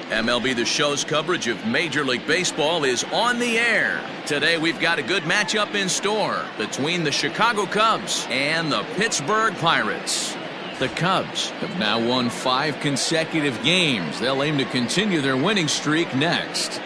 MLB The Show's coverage of Major League Baseball is on the air. Today we've got a good matchup in store between the Chicago Cubs and the Pittsburgh Pirates. The Cubs have now won 5 consecutive games. They'll aim to continue their winning streak next.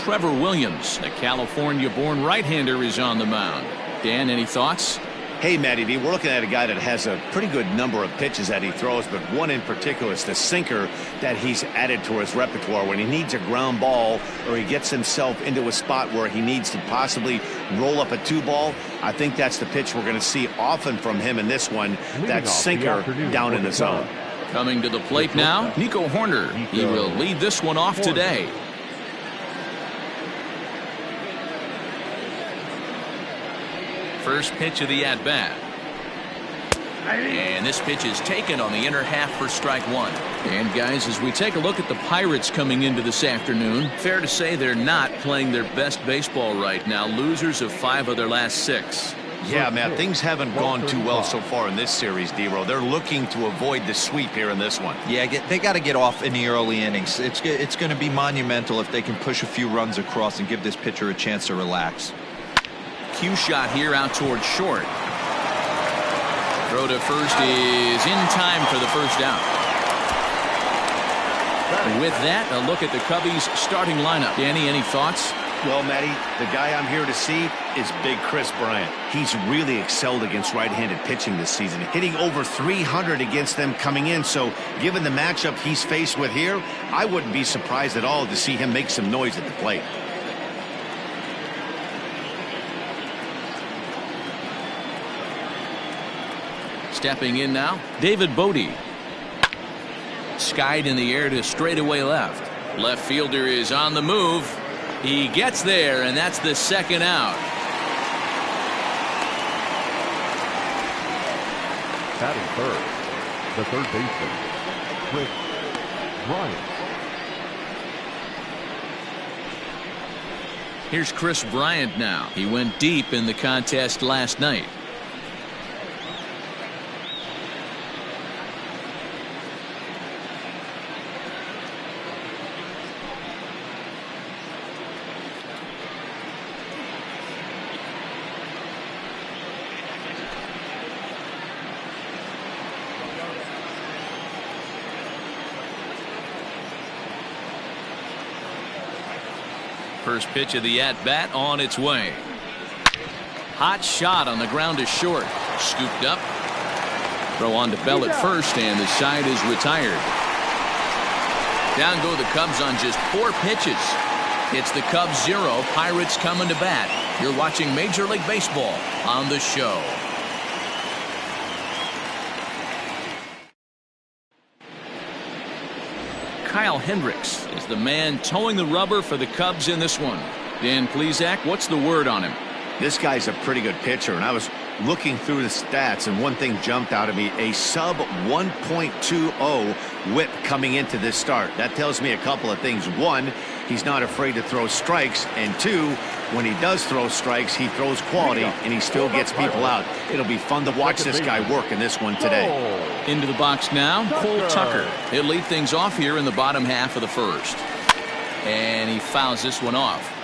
Trevor Williams, the California-born right-hander, is on the mound. Dan, any thoughts? Hey, Matty D, we're looking at a guy that has a pretty good number of pitches that he throws, but one in particular is the sinker that he's added to his repertoire. When he needs a ground ball or he gets himself into a spot where he needs to possibly roll up a 2-ball, I think that's the pitch we're going to see often from him in this one, that sinker down in the zone. Coming to the plate now, Nico Hoerner. He will lead this one off today. First pitch of the at-bat. And this pitch is taken on the inner half for strike 1. And guys, as we take a look at the Pirates coming into this afternoon, fair to say they're not playing their best baseball right now. Losers of 5 of their last 6. Yeah, Matt, things haven't gone too well so far in this series, D-Row. They're looking to avoid the sweep here in this one. Yeah, they got to get off in the early innings. It's going to be monumental if they can push a few runs across and give this pitcher a chance to relax. Cue shot here out towards short. Throw to first is in time for the first out. With that, a look at the Cubbies starting lineup. Danny, any thoughts? Well, Matty, the guy I'm here to see is Big Kris Bryant. He's really excelled against right-handed pitching this season, hitting over 300 against them coming in. So given the matchup he's faced with here, I wouldn't be surprised at all to see him make some noise at the plate. Stepping in now, David Bote. Skied in the air to straightaway left. Left fielder is on the move. He gets there, and that's the second out. Batting third, the third baseman, Kris Bryant. Here's Kris Bryant now. He went deep in the contest last night. First pitch of the at-bat on its way. Hot shot on the ground to short. Scooped up. Throw on to Bell at first, and the side is retired. Down go the Cubs on just 4 pitches. It's the Cubs 0, Pirates coming to bat. You're watching Major League Baseball on the show. Kyle Hendricks is the man towing the rubber for the Cubs in this one. Dan Plesac, what's the word on him? This guy's a pretty good pitcher, and I was looking through the stats, and one thing jumped out at me: a sub 1.20 whip coming into this start. That tells me a couple of things. One, he's not afraid to throw strikes, and 2, when he does throw strikes, he throws quality, and he still gets people out. It'll be fun to watch this guy work in this one today. Into the box now, Cole Tucker. He'll lead things off here in the bottom half of the first. And he fouls this one off.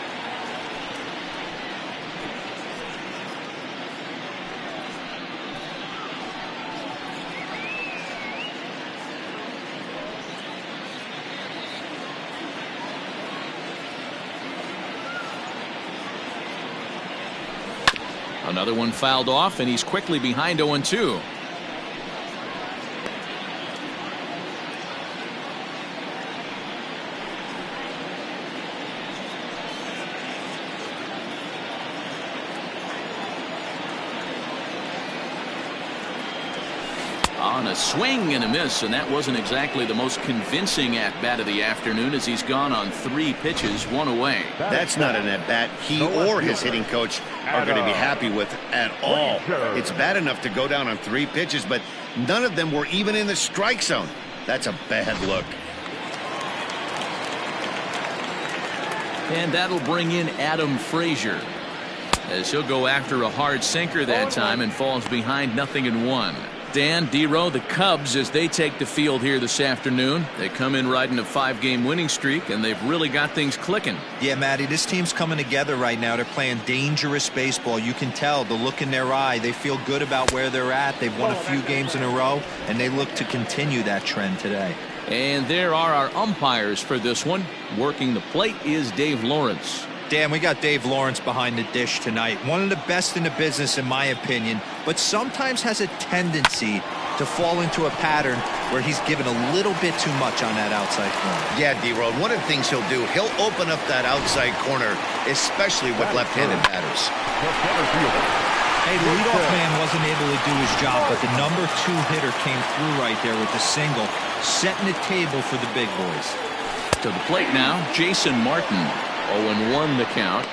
Another one fouled off, and he's quickly behind 0-2. On a swing and a miss, and that wasn't exactly the most convincing at-bat of the afternoon, as he's gone on 3 pitches, 1 away. That's not an at-bat he or his hitting coach are going to be happy with at all. It's bad enough to go down on 3 pitches, but none of them were even in the strike zone. That's a bad look. And that'll bring in Adam Frazier, as he'll go after a hard sinker that time and falls behind 0-1. Dan, D-Row, the Cubs, as they take the field here this afternoon, they come in riding a 5-game winning streak, and they've really got things clicking. Yeah, Matty, this team's coming together right now. They're playing dangerous baseball. You can tell the look in their eye. They feel good about where they're at. They've won a few games in a row, and they look to continue that trend today. And there are our umpires for this one. Working the plate is Dave Lawrence. Dan, we got Dave Lawrence behind the dish tonight. One of the best in the business, in my opinion, but sometimes has a tendency to fall into a pattern where he's given a little bit too much on that outside corner. Yeah, D-Road, one of the things he'll do, he'll open up that outside corner, especially with left-handed batters. Hey, the leadoff man wasn't able to do his job, but the number 2 hitter came through right there with the single, setting the table for the big boys. To the plate now, Jason Martin. 0-1 the count.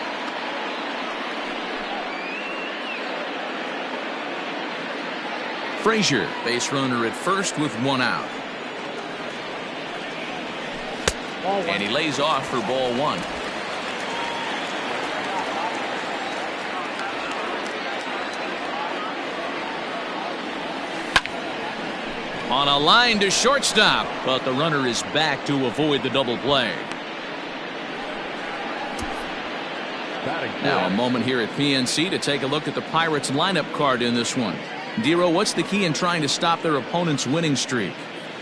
Frazier, base runner at first with 1 out. And he lays off for ball 1. On a line to shortstop, but the runner is back to avoid the double play. Now a moment here at PNC to take a look at the Pirates lineup card in this one. Dero, what's the key in trying to stop their opponent's winning streak?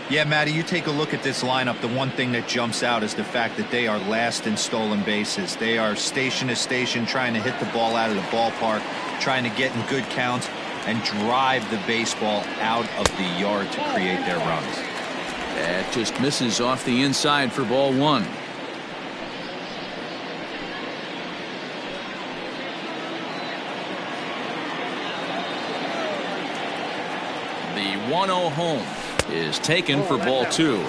Yeah, Matty, you take a look at this lineup. The one thing that jumps out is the fact that they are last in stolen bases. They are station to station trying to hit the ball out of the ballpark, trying to get in good counts and drive the baseball out of the yard to create their runs. That just misses off the inside for ball 1. The 1-0 home is taken for ball 2.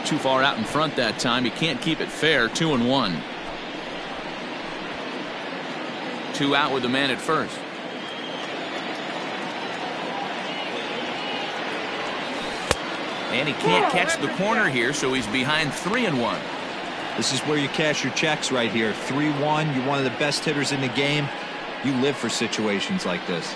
Too far out in front that time. He can't keep it fair. 2-1. 2 out with the man at first. And he can't catch the corner here, so he's behind 3-1. This is where you cash your checks right here. 3-1. You're one of the best hitters in the game. You live for situations like this.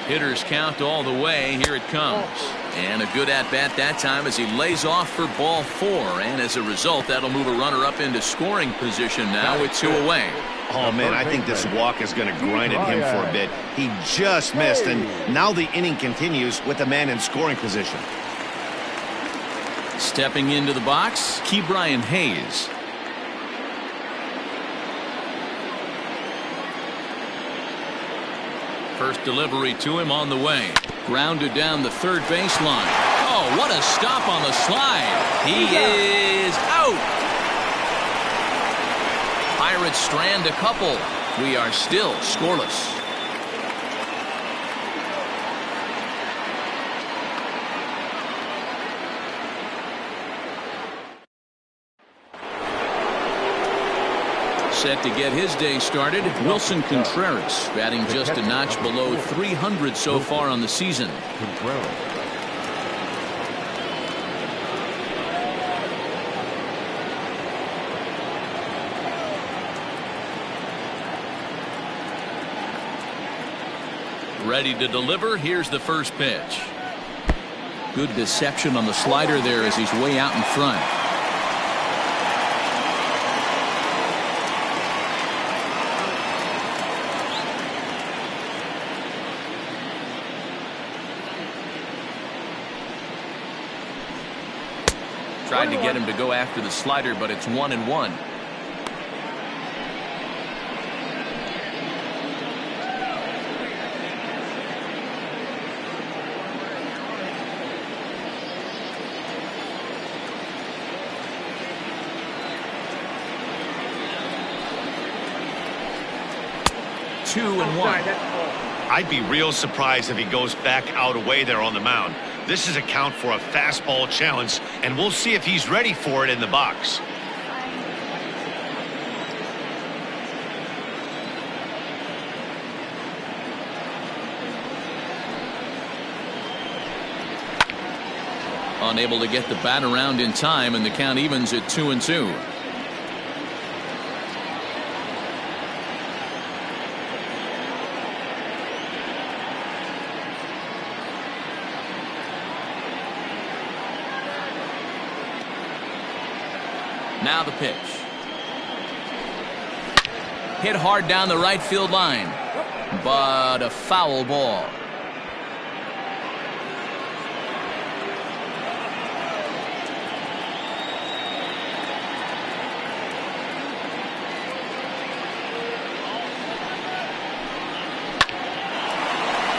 Hitters count all the way. Here it comes. And a good at-bat that time as he lays off for ball 4. And as a result, that'll move a runner up into scoring position now with 2 away. Oh, man, I think this walk is going to grind at him for a bit. He just missed, and now the inning continues with a man in scoring position. Stepping into the box, Ke'Bryan Hayes. First delivery to him on the way. Grounded down the third baseline. Oh, what a stop on the slide. He is out. Pirates strand a couple. We are still scoreless. Set to get his day started, Wilson Contreras, batting just a notch below 300 so far on the season. Ready to deliver. Here's the first pitch. Good deception on the slider there as he's way out in front. Tried to get him to go after the slider, but it's 1-1. I'd be real surprised if he goes back out away there on the mound. This is a count for a fastball challenge, and we'll see if he's ready for it in the box. Unable to get the bat around in time, and the count evens at 2-2. Now the pitch. Hit hard down the right field line, but a foul ball.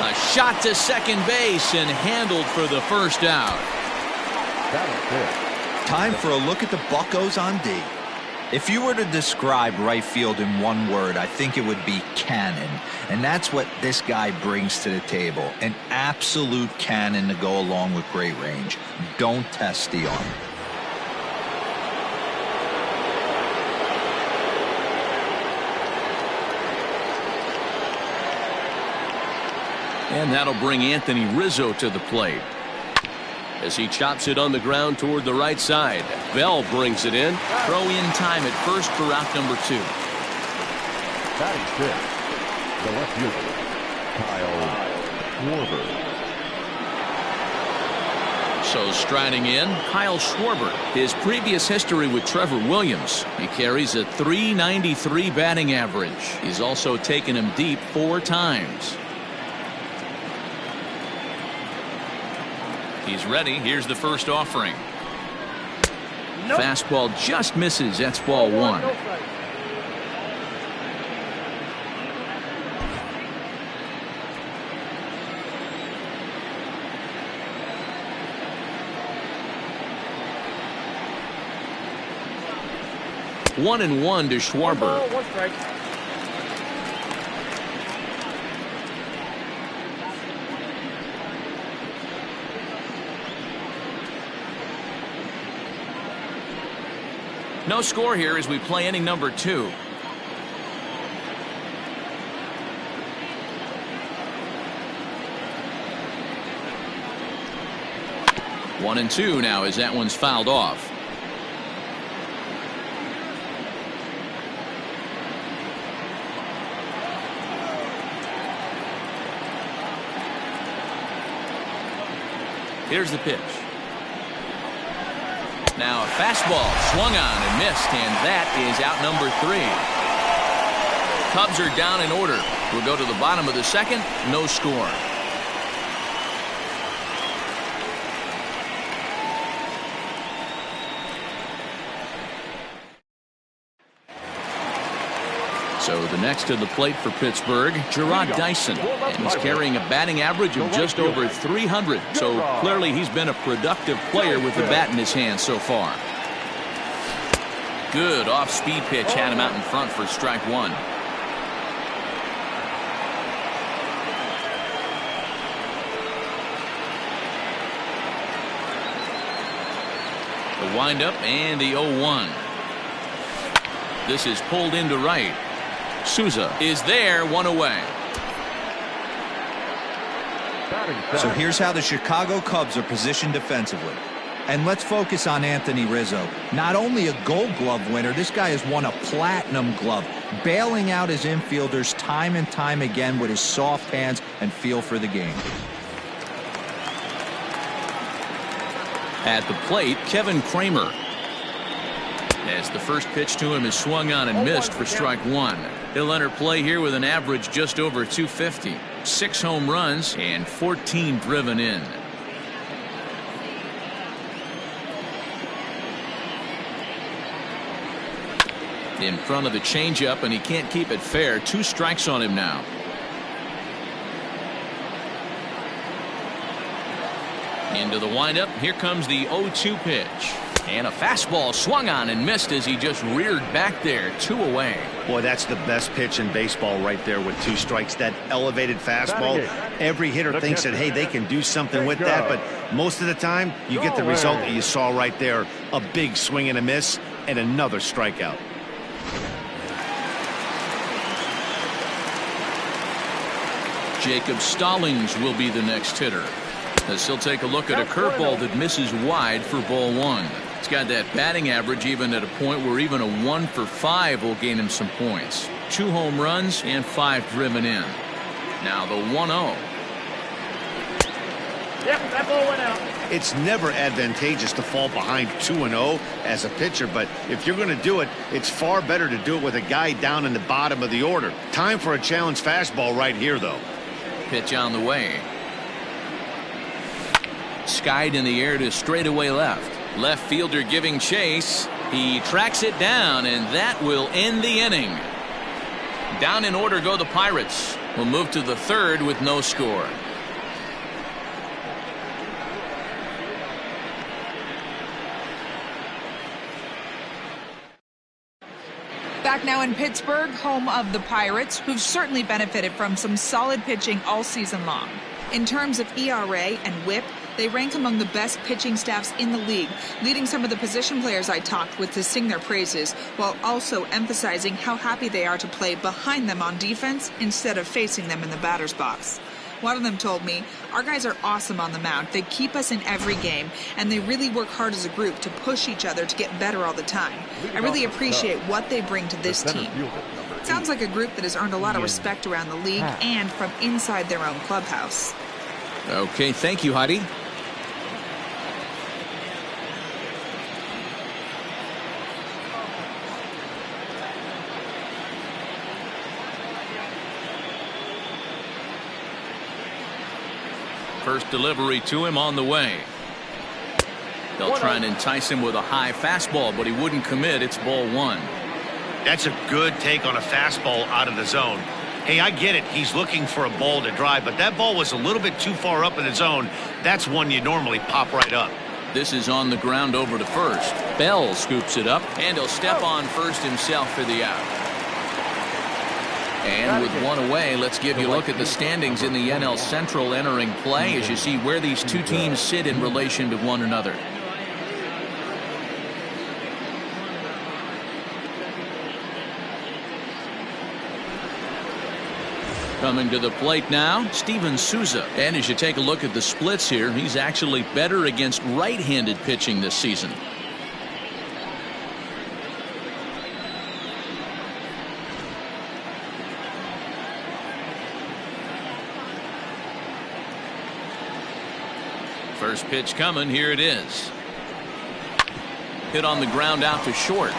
A shot to second base and handled for the first out. Time for a look at the Buccos on D. If you were to describe right field in one word, I think it would be cannon. And that's what this guy brings to the table. An absolute cannon to go along with great range. Don't test the arm. And that'll bring Anthony Rizzo to the plate as he chops it on the ground toward the right side. Bell brings it in. Throw in time at first for out number 2. Batting fifth, the left fielder, Kyle Schwarber. So striding in, Kyle Schwarber. His previous history with Trevor Williams. He carries a .393 batting average. He's also taken him deep 4 times. He's ready. Here's the first offering. Nope. Fastball just misses. That's ball 1. One and one to Schwarber. One strike. No score here as we play inning number 2. One and two now as that one's fouled off. Here's the pitch. Now a fastball swung on and missed, and that is out number 3. Cubs are down in order. We'll go to the bottom of the second. No score. So the next to the plate for Pittsburgh, Gerard Dyson, and he's carrying a batting average of just over 300. So clearly he's been a productive player with the bat in his hand so far. Good off-speed pitch had him out in front for strike 1. The windup and the 0-1. This is pulled into right. Souza is there, one away. So here's how the Chicago Cubs are positioned defensively. And let's focus on Anthony Rizzo. Not only a Gold Glove winner, this guy has won a Platinum Glove, bailing out his infielders time and time again with his soft hands and feel for the game. At the plate, Kevin Kramer. As the first pitch to him is swung on and missed for strike 1. He'll enter play here with an average just over 250. 6 home runs and 14 driven in. In front of the changeup, and he can't keep it fair. 2 strikes on him now. Into the windup. Here comes the 0-2 pitch. And a fastball swung on and missed as he just reared back there. 2 away. Boy, that's the best pitch in baseball right there with 2 strikes. That elevated fastball. Every hitter thinks that, hey, they can do something with that. But most of the time, you get the result that you saw right there. A big swing and a miss and another strikeout. Jacob Stallings will be the next hitter. as he'll take a look at a curveball that misses wide for ball one. He's got that batting average even at a point where even a 1 for 5 will gain him some points. 2 home runs and 5 driven in. Now the 1-0. Yep, that ball went out. It's never advantageous to fall behind 2-0 as a pitcher, but if you're going to do it, it's far better to do it with a guy down in the bottom of the order. Time for a challenge fastball right here, though. Pitch on the way. Skied in the air to straightaway left. Left fielder giving chase. He tracks it down, and that will end the inning. Down in order go the Pirates. We'll move to the third with no score. Back now in Pittsburgh, home of the Pirates, who've certainly benefited from some solid pitching all season long. In terms of ERA and WHIP, they rank among the best pitching staffs in the league, leading some of the position players I talked with to sing their praises, while also emphasizing how happy they are to play behind them on defense instead of facing them in the batter's box. One of them told me, "Our guys are awesome on the mound. They keep us in every game, and they really work hard as a group to push each other to get better all the time. I really appreciate what they bring to this team." Sounds like a group that has earned a lot of respect around the league and from inside their own clubhouse. Okay, thank you, Heidi. First delivery to him on the way. They'll try and entice him with a high fastball, but he wouldn't commit. It's ball one. That's a good take on a fastball out of the zone. Hey, I get it. He's looking for a ball to drive, but that ball was a little bit too far up in the zone. That's one you normally pop right up. This is on the ground over to first. Bell scoops it up, and he'll step on first himself for the out. And with one away, let's give you a look at the standings in the NL Central entering play as you see where these two teams sit in relation to one another. Coming to the plate now, Steven Souza. And as you take a look at the splits here, he's actually better against right-handed pitching this season. First pitch coming, here it is. Hit on the ground out to short.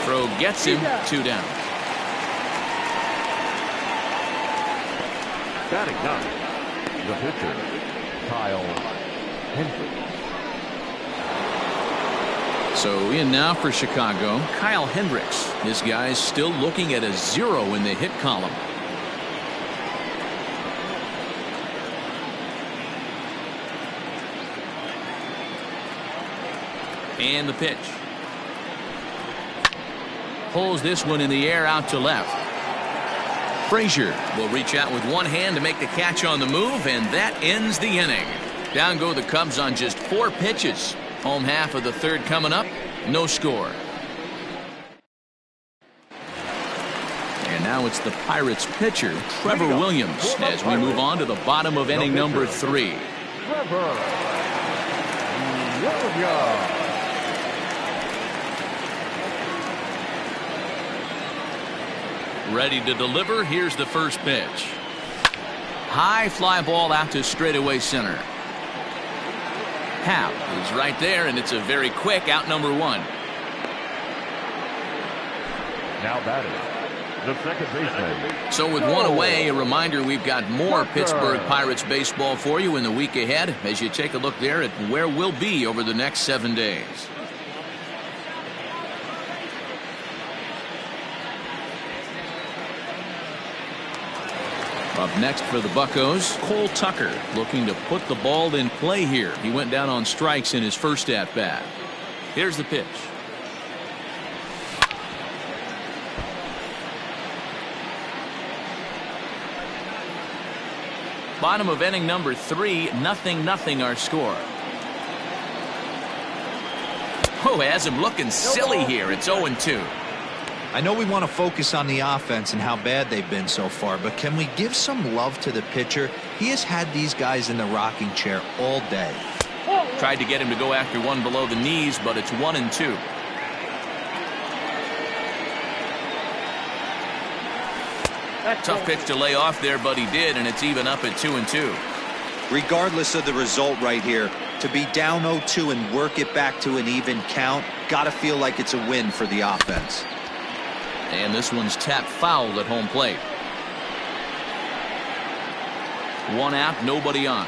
Throw gets him, 2 down. Batting ninth, the pitcher, Kyle Hendricks. So in now for Chicago, Kyle Hendricks. This guy's still looking at a 0 in the hit column. And the pitch. Pulls this one in the air out to left. Frazier will reach out with one hand to make the catch on the move, and that ends the inning. Down go the Cubs on just 4 pitches. Home half of the third coming up. No score. And now it's the Pirates pitcher, Trevor Williams, as we move on to the bottom of inning number 3. Trevor Williams. Ready to deliver. Here's the first pitch. High fly ball out to straightaway center. Happ is right there, and it's a very quick out number 1. Now batting, the second baseman. So with one away, a reminder we've got more Pittsburgh Pirates baseball for you in the week ahead as you take a look there at where we'll be over the next 7 days. Up next for the Buccos, Cole Tucker looking to put the ball in play here. He went down on strikes in his first at bat. Here's the pitch. Bottom of inning number 3, 0-0 our score. Oh, has him looking silly here. It's 0-2. I know we want to focus on the offense and how bad they've been so far, but can we give some love to the pitcher? He has had these guys in the rocking chair all day. Tried to get him to go after one below the knees, but it's 1-2. Tough pitch to lay off there, but he did, and it's even up at 2-2. Regardless of the result right here, to be down 0-2 and work it back to an even count, gotta feel like it's a win for the offense. And this one's tapped foul at home plate. 1 out, nobody on.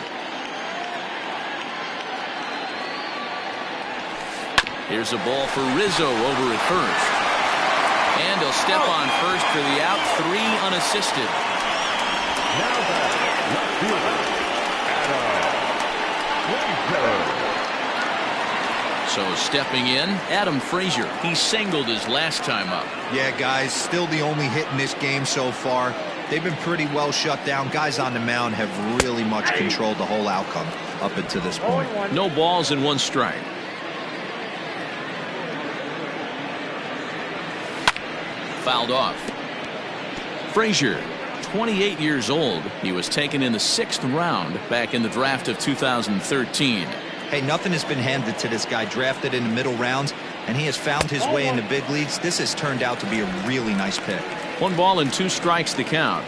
Here's a ball for Rizzo over at first. And he'll step on first for the out, 3 unassisted. Now back, left fielder, Adam Frazier. So stepping in, Adam Frazier. He singled his last time up. Yeah, guys, still the only hit in this game so far. They've been pretty well shut down. Guys on the mound have really much controlled the whole outcome up until this point. No balls and 1 strike. Fouled off. Frazier, 28 years old. He was taken in the 6th round back in the draft of 2013. Hey, nothing has been handed to this guy. Drafted in the middle rounds, and he has found his way in the big leagues. This has turned out to be a really nice pick. 1 ball and 2 strikes the count.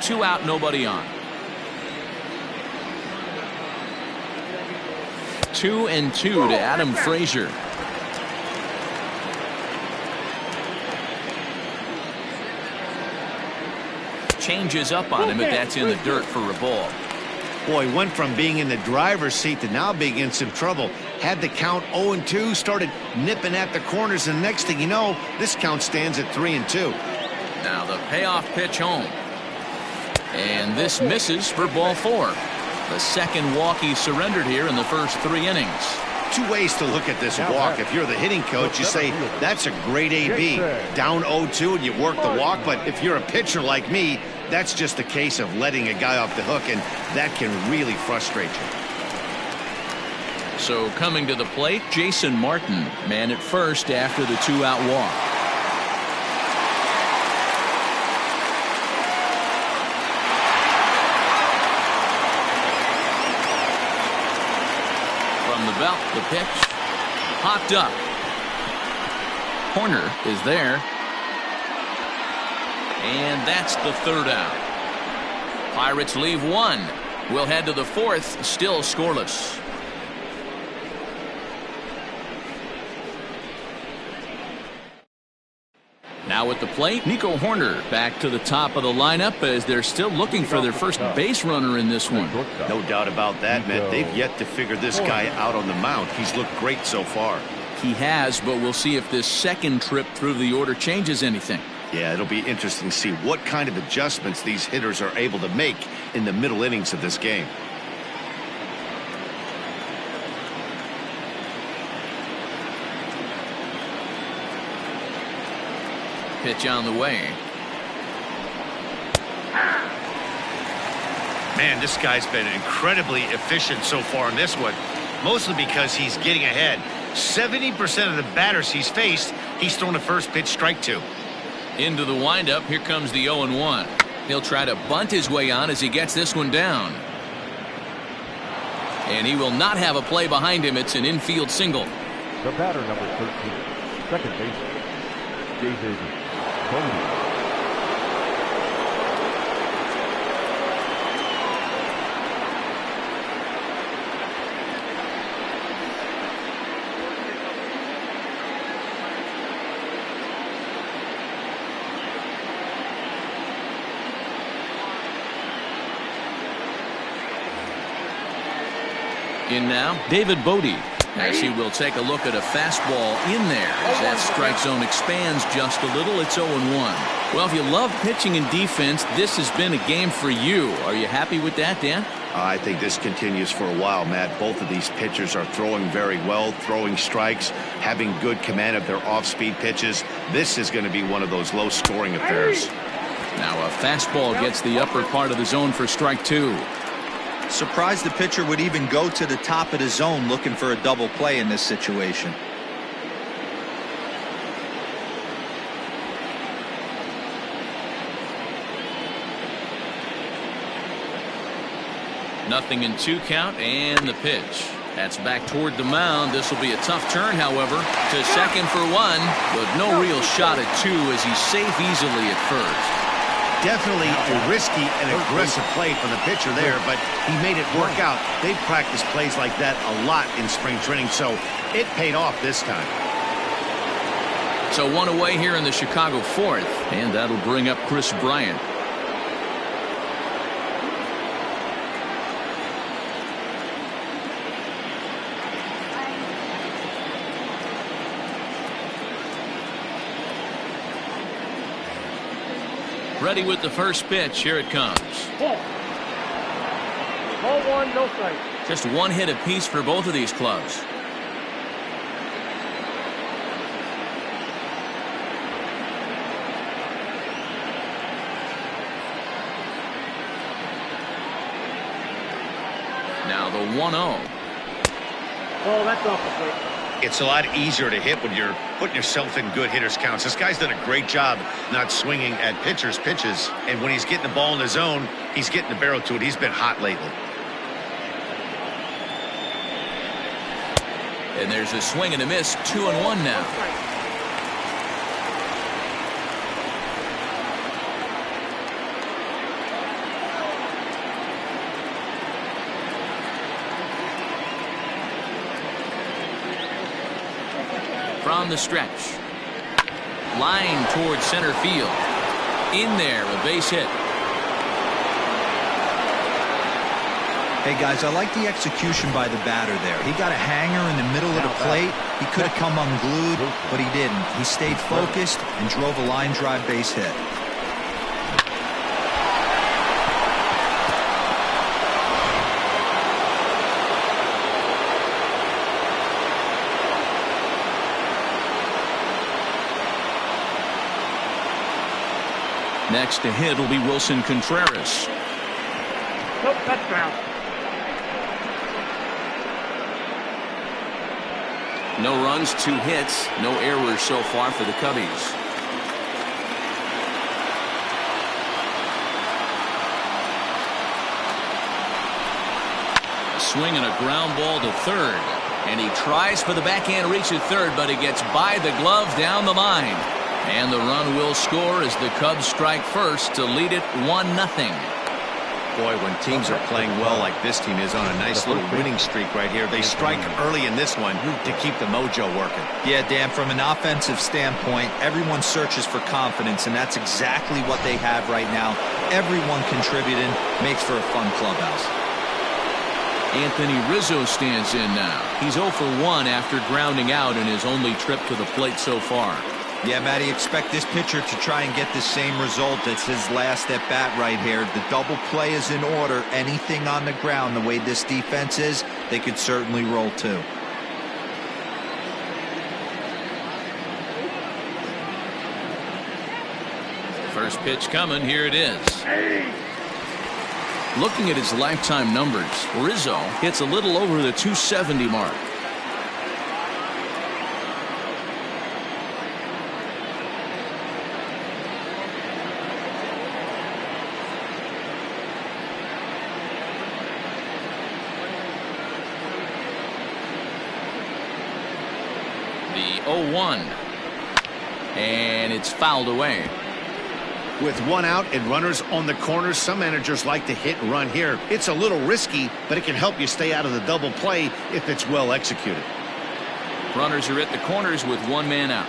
2 out, nobody on. 2-2 to Adam Frazier. Changes up on him, but that's in the dirt for a ball. Boy, went from being in the driver's seat to now being in some trouble. Had the count 0-2, started nipping at the corners, and next thing you know, this count stands at 3-2. Now the payoff pitch home. And this misses for ball 4. The second walk he surrendered here in the first 3 innings. 2 ways to look at this walk. If you're the hitting coach, you say, that's a great AB. Down 0-2 and you work the walk, but if you're a pitcher like me, that's just a case of letting a guy off the hook, and that can really frustrate you. So coming to the plate, Jason Martin, man at first after the 2-out walk. From the belt, the pitch, popped up. Horner is there. And that's the 3rd out. Pirates leave 1. We'll head to the 4th, still scoreless. Now at the plate, Nico Horner back to the top of the lineup as they're still looking for their first base runner in this one. No doubt about that, man. They've yet to figure this guy out on the mound. He's looked great so far. He has, but we'll see if this second trip through the order changes anything. Yeah, it'll be interesting to see what kind of adjustments these hitters are able to make in the middle innings of this game. Pitch on the way. Man, this guy's been incredibly efficient so far in this one, mostly because he's getting ahead. 70% of the batters he's faced, he's thrown a first pitch strike to. Into the windup, here comes the 0-1. He'll try to bunt his way on as he gets this one down. And he will not have a play behind him. It's an infield single. The batter, number 13, second baseman, David Bodie. In now, David Bodie, as he will take a look at a fastball in there as that strike zone expands just a little. It's 0-1. Well, if you love pitching and defense, this has been a game for you. Are you happy with that, Dan? I think this continues for a while, Matt. Both of these pitchers are throwing very well, throwing strikes, having good command of their off-speed pitches. This is going to be one of those low-scoring affairs. Now a fastball gets the upper part of the zone for strike 2. Surprised the pitcher would even go to the top of the zone looking for a double play in this situation. Nothing in 2 count, and the pitch. That's back toward the mound. This will be a tough turn, however, to second for 1, but no real shot at 2 as he's safe easily at first. Definitely a risky and aggressive play from the pitcher there, but he made it work out. They've practiced plays like that a lot in spring training, so it paid off this time. So 1 away here in the Chicago 4th, and that'll bring up Chris Bryant. Ready with the first pitch. Here it comes. Ball 1, no strike. Just 1 hit apiece for both of these clubs. Now the 1-0. Oh, that's off the plate. It's a lot easier to hit when you're putting yourself in good hitters' counts. This guy's done a great job not swinging at pitchers' pitches. And when he's getting the ball in the zone, he's getting the barrel to it. He's been hot lately. And there's a swing and a miss. 2-1 now. From the stretch. Line towards center field. In there, a base hit. Hey guys, I like the execution by the batter there. He got a hanger in the middle of the plate. He could have come unglued, but he didn't. He stayed focused and drove a line drive base hit. Next to hit will be Wilson Contreras. Nope, that's ground. No runs, 2 hits, no errors so far for the Cubbies. A swing and a ground ball to third. And he tries for the backhand reach at third, but he gets by the glove down the line. And the run will score as the Cubs strike first to lead it 1-0. Boy, when teams are playing well like this team is on a nice little winning streak right here, they strike early in this one to keep the mojo working. Yeah, Dan, from an offensive standpoint, everyone searches for confidence, and that's exactly what they have right now. Everyone contributing makes for a fun clubhouse. Anthony Rizzo stands in now. He's 0 for 1 after grounding out in his only trip to the plate so far. Yeah, Matty, expect this pitcher to try and get the same result. It's his last at bat right here. The double play is in order. Anything on the ground, the way this defense is, they could certainly roll too. First pitch coming. Here it is. Looking at his lifetime numbers, Rizzo hits a little over the 270 mark. The 0-1, and it's fouled away. With 1 out and runners on the corners, some managers like to hit and run here. It's a little risky, but it can help you stay out of the double play if it's well executed. Runners are at the corners with 1 man out.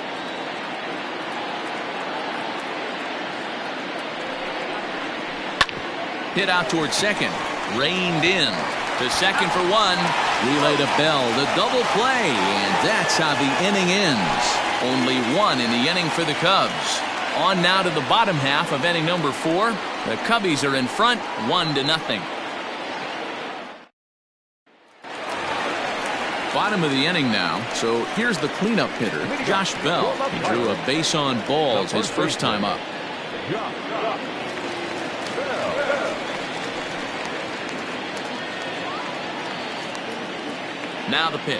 Hit out towards second. Reined in. To second for 1. Relay to Bell. The double play. And that's how the inning ends. Only 1 in the inning for the Cubs. On now to the bottom half of inning number 4. The Cubbies are in front 1-0. Bottom of the inning now. So here's the cleanup hitter, Josh Bell. He drew a base on balls his first time up. Now the pitch.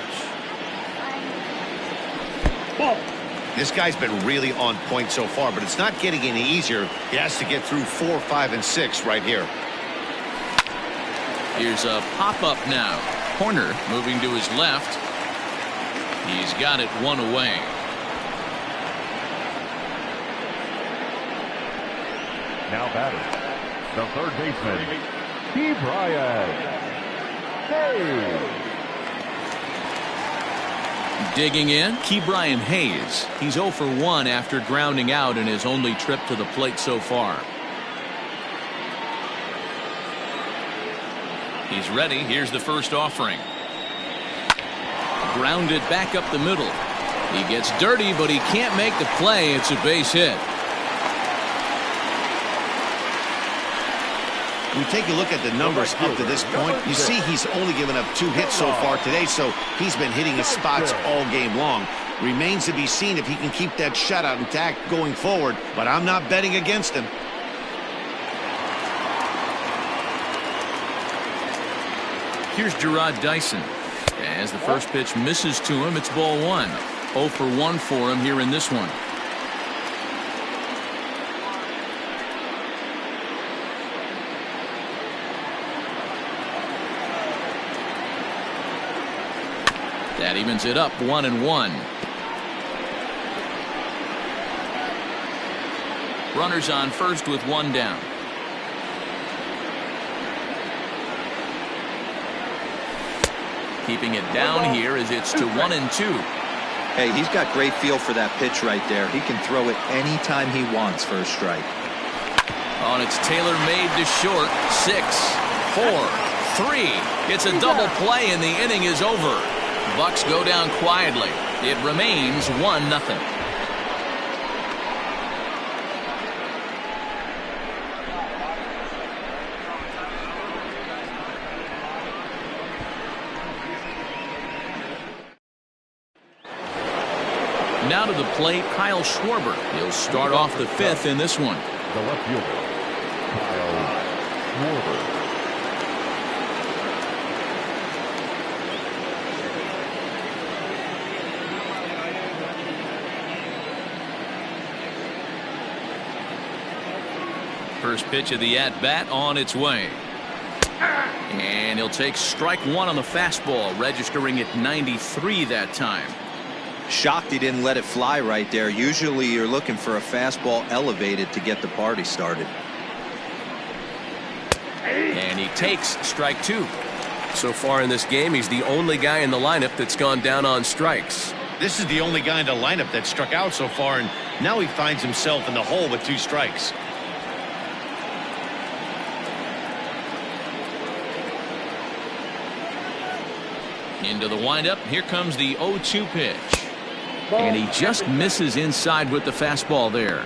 This guy's been really on point so far, but it's not getting any easier. He has to get through 4, 5, and 6 right here. Here's a pop-up now. Corner moving to his left. He's got it one away. Now batting, the third baseman, Ke'Bryan Hayes. Digging in, Ke'Bryan Hayes. He's 0 for 1 after grounding out in his only trip to the plate so far. He's ready. Here's the first offering. Grounded back up the middle. He gets dirty, but he can't make the play. It's a base hit. We take a look at the numbers up to this point. You see he's only given up 2 hits so far today, so he's been hitting his spots all game long. Remains to be seen if he can keep that shutout intact going forward, but I'm not betting against him. Here's Jarrod Dyson. As the first pitch misses to him, it's ball 1. 0 for 1 for him here in this one. That evens it up 1-1. Runners on first with 1 down. Keeping it down here as it's to 1-2. Hey, he's got great feel for that pitch right there. He can throw it anytime he wants for a strike. Oh, and it's tailor-made to short. 6, 4, 3. It's a double play and the inning is over. Bucks go down quietly. It remains 1-0. Now to the plate, Kyle Schwarber. He'll start off the 5th in this one. The left fielder, Kyle Schwarber. First pitch of the at-bat on its way. And he'll take strike 1 on the fastball, registering at 93 that time. Shocked he didn't let it fly right there. Usually you're looking for a fastball elevated to get the party started. And he takes strike 2. So far in this game, he's the only guy in the lineup that's gone down on strikes. This is the only guy in the lineup that struck out so far, and now he finds himself in the hole with 2 strikes. Into the windup. Here comes the 0-2 pitch. And he just misses inside with the fastball there.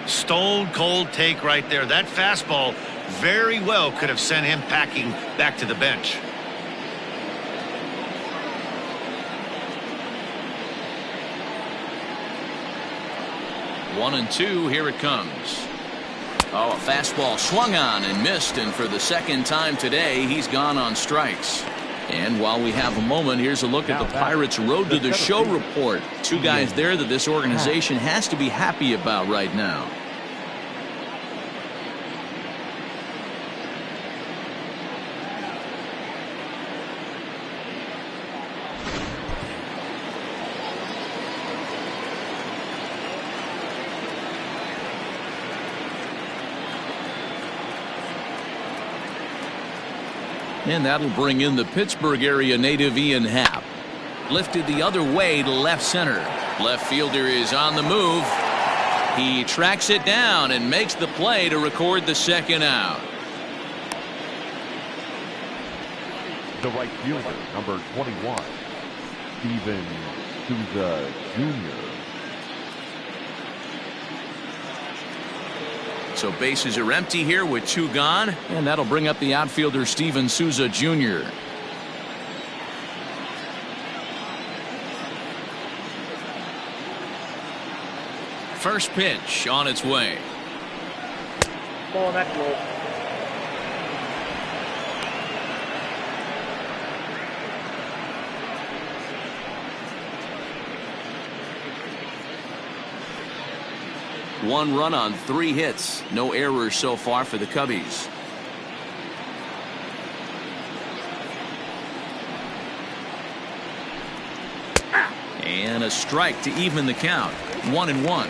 Stone cold take right there. That fastball very well could have sent him packing back to the bench. One and 2. Here it comes. Oh, a fastball swung on and missed, and for the second time today he's gone on strikes. And while we have a moment, here's a look at the Pirates' Road to the Show report. 2 guys there that this organization has to be happy about right now. And that'll bring in the Pittsburgh area native Ian Happ. Lifted the other way to left center. Left fielder is on the move. He tracks it down and makes the play to record the second out. The right fielder, number 21, Steven Souza Jr. So bases are empty here with 2 gone, and that'll bring up the outfielder Steven Souza Jr. First pitch on its way. Ball next roll. 1 run on 3 hits. No errors so far for the Cubbies. And a strike to even the count. 1-1.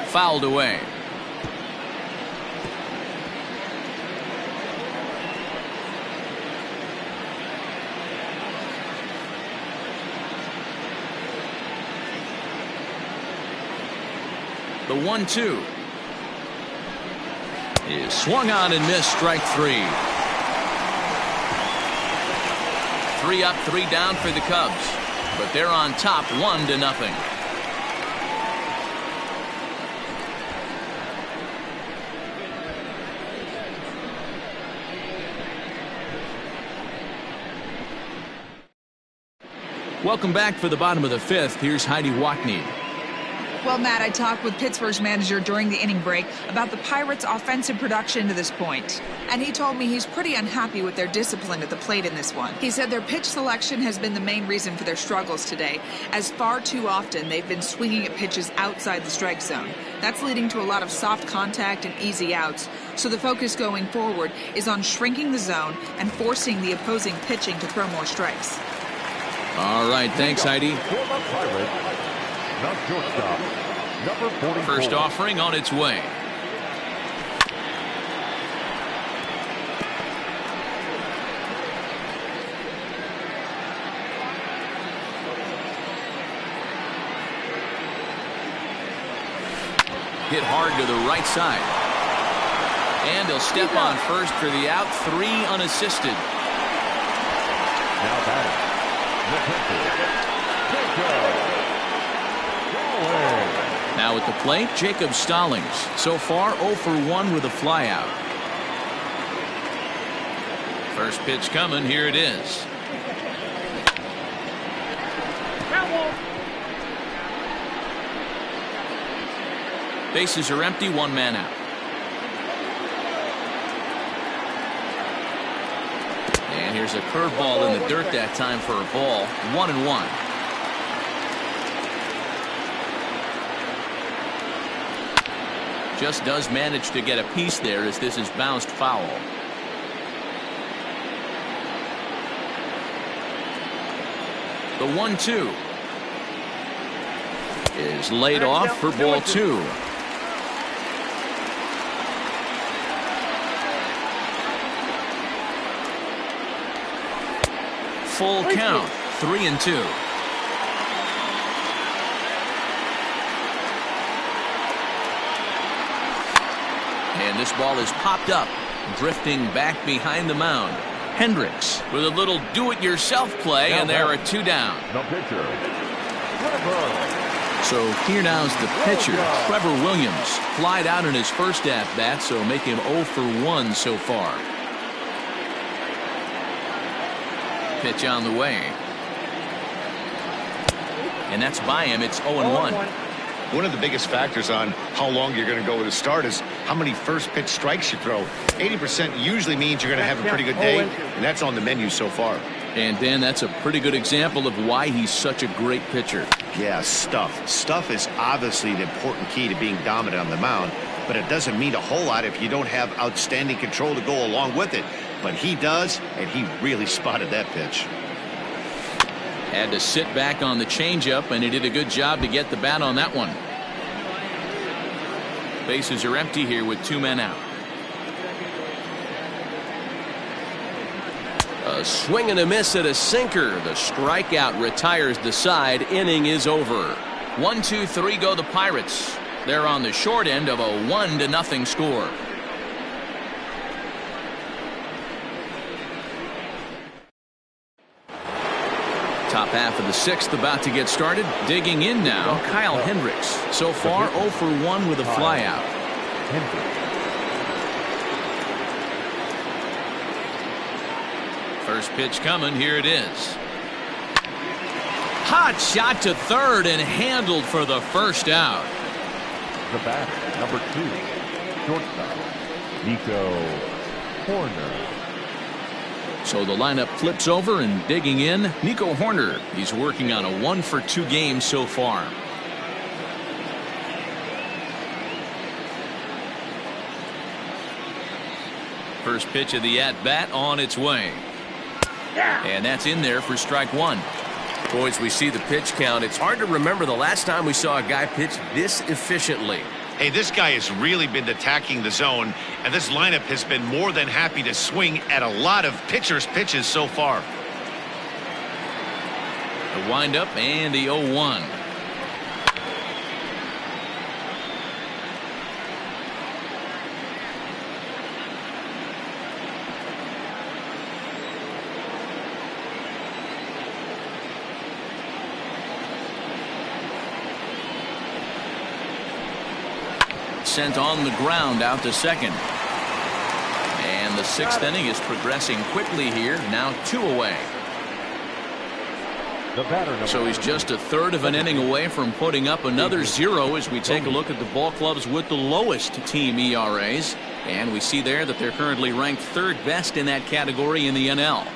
Fouled away. The 1-2 is swung on and missed. Strike 3. 3 up, 3 down for the Cubs, but they're on top 1-0. Welcome back for the bottom of the 5th. Here's Heidi Watney. Well, Matt, I talked with Pittsburgh's manager during the inning break about the Pirates' offensive production to this point. And he told me he's pretty unhappy with their discipline at the plate in this one. He said their pitch selection has been the main reason for their struggles today, as far too often they've been swinging at pitches outside the strike zone. That's leading to a lot of soft contact and easy outs. So the focus going forward is on shrinking the zone and forcing the opposing pitching to throw more strikes. All right, thanks, Heidi. First offering on its way. Hit hard to the right side. And he'll step on first for the out. 3 unassisted. Now batting. Now at the plate, Jacob Stallings. So far 0 for 1 with a flyout. First pitch coming. Here it is. Bases are empty. 1 man out. And here's a curveball in the dirt that time for a ball. 1-1. Just does manage to get a piece there as this is bounced foul. The 1-2 is laid off for ball 2. Full count. 3-2. And this ball is popped up, drifting back behind the mound. Hendricks with a little do-it-yourself play, and there are 2 down. The pitcher, So here now's the pitcher, Trevor Williams. Flied out in his first at-bat, so make him 0 for 1 so far. Pitch on the way. And that's by him. It's 0-1. One of the biggest factors on how long you're going to go with a start is how many first pitch strikes you throw. 80% usually means you're going to have a pretty good day, and that's on the menu so far. And Dan, that's a pretty good example of why he's such a great pitcher. Yeah, stuff. Stuff is obviously an important key to being dominant on the mound, but it doesn't mean a whole lot if you don't have outstanding control to go along with it. But he does, and he really spotted that pitch. Had to sit back on the changeup, and he did a good job to get the bat on that one. Bases are empty here with 2 men out. A swing and a miss at a sinker. The strikeout retires the side. Inning is over. 1-2-3 go the Pirates. They're on the short end of a 1-0 score. Top half of the 6th about to get started. Digging in now, Kyle Hendricks. So far 0 for 1 with a flyout. First pitch coming. Here it is. Hot shot to third and handled for the first out. The batter, number 2, shortstop, Nico Hoerner. So the lineup flips over, and digging in, Nico Hoerner. He's working on a 1-for-2 game so far. First pitch of the at-bat on its way. And that's in there for strike one. Boys, we see the pitch count. It's hard to remember the last time we saw a guy pitch this efficiently. Hey, this guy has really been attacking the zone, and this lineup has been more than happy to swing at a lot of pitchers' pitches so far. The windup and the 0-1. Sent on the ground out to second. And the sixth inning is progressing quickly here. Now 2 away. The batter, So he's just a third of an inning away from putting up another 0 as we take a look at the ball clubs with the lowest team ERAs. And we see there that they're currently ranked 3rd best in that category in the NL.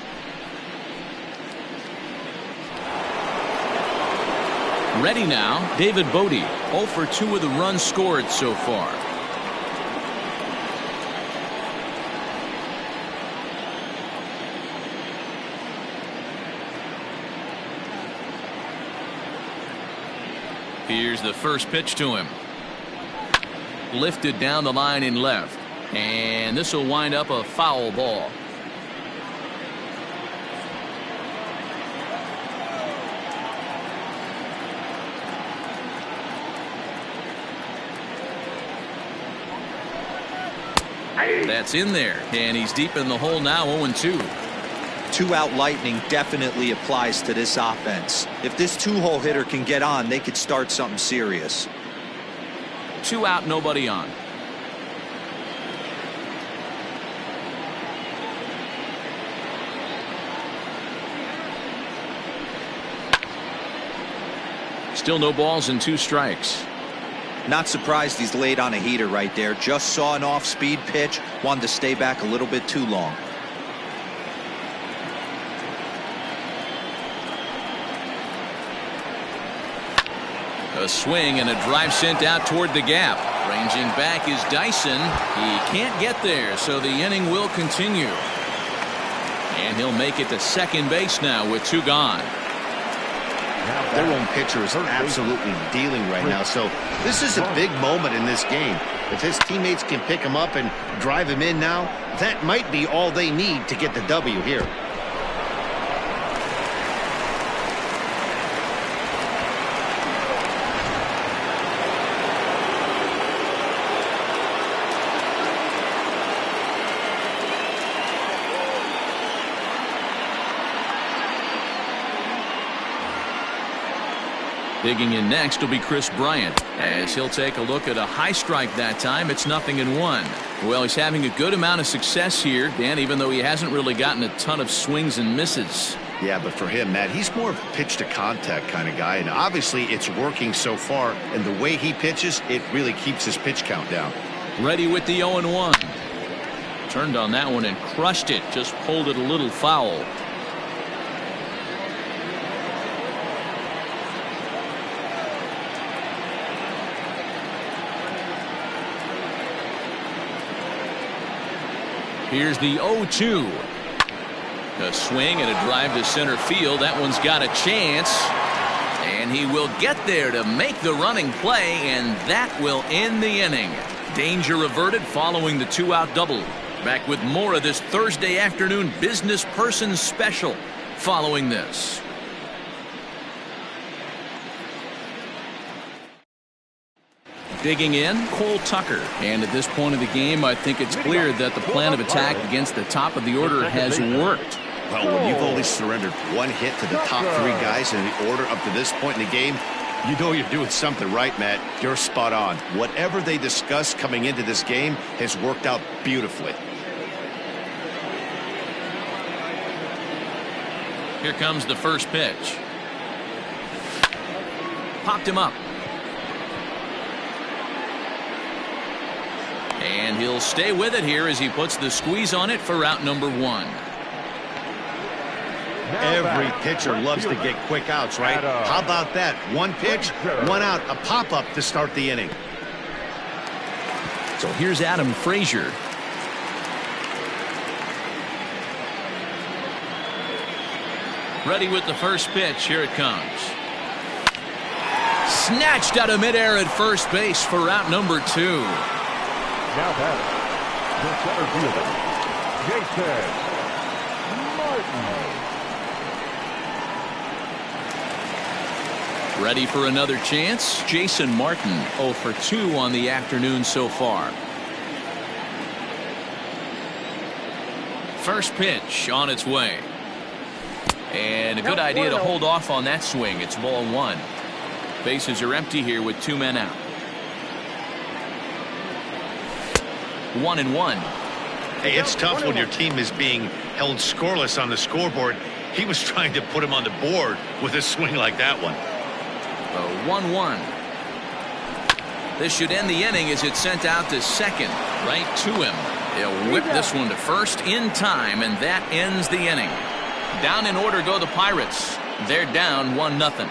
Ready now, David Bote, 0 for 2 with the runs scored so far. Here's the first pitch to him. Lifted down the line in left. And this will wind up a foul ball. That's in there, and he's deep in the hole now, 0-2. 2-out lightning definitely applies to this offense. If this 2-hole hitter can get on, they could start something serious. 2 out, nobody on. Still no balls and 2 strikes. Not surprised he's laid on a heater right there. Just saw an off-speed pitch, wanted to stay back a little bit too long. A swing and a drive sent out toward the gap. Ranging back is Dyson. He can't get there, so the inning will continue. And he'll make it to second base now with 2 gone. Their own pitcher is absolutely dealing right now, so this is a big moment in this game. If his teammates can pick him up and drive him in now, that might be all they need to get the W here. Digging in next will be Chris Bryant, as he'll take a look at a high strike that time. It's 0-1. Well, he's having a good amount of success here, Dan, even though he hasn't really gotten a ton of swings and misses. Yeah, but for him, Matt, he's more of a pitch to contact kind of guy, and obviously it's working so far, and the way he pitches, it really keeps his pitch count down. Ready with the 0-1. Turned on that one and crushed it, just pulled it a little foul. Here's the 0-2. A swing and a drive to center field. That one's got a chance. And he will get there to make the running play, and that will end the inning. Danger averted following the 2-out double. Back with more of this Thursday afternoon business person special following this. Digging in, Cole Tucker. And at this point of the game, I think it's clear that the plan of attack against the top of the order has worked. Well, when you've only surrendered 1 hit to the top 3 guys in the order up to this point in the game, you know you're doing something right, Matt. You're spot on. Whatever they discussed coming into this game has worked out beautifully. Here comes the first pitch. Popped him up. And he'll stay with it here as he puts the squeeze on it for out number 1. Every pitcher loves to get quick outs, right? How about that? One pitch, one out, a pop-up to start the inning. So here's Adam Frazier. Ready with the first pitch. Here it comes. Snatched out of midair at first base for out number 2. Now batting, the center fielder, Jason Martin. Ready for another chance. Jason Martin 0 for 2 on the afternoon so far. First pitch on its way. And a good idea to hold off on that swing. It's ball 1. Bases are empty here with 2 men out. 1-1. Hey, it's tough when your team is being held scoreless on the scoreboard. He was trying to put him on the board with a swing like that one. 1-1. This should end the inning as it's sent out to second, right to him. He'll whip this one to first in time, and that ends the inning. Down in order go the Pirates. They're down 1-0.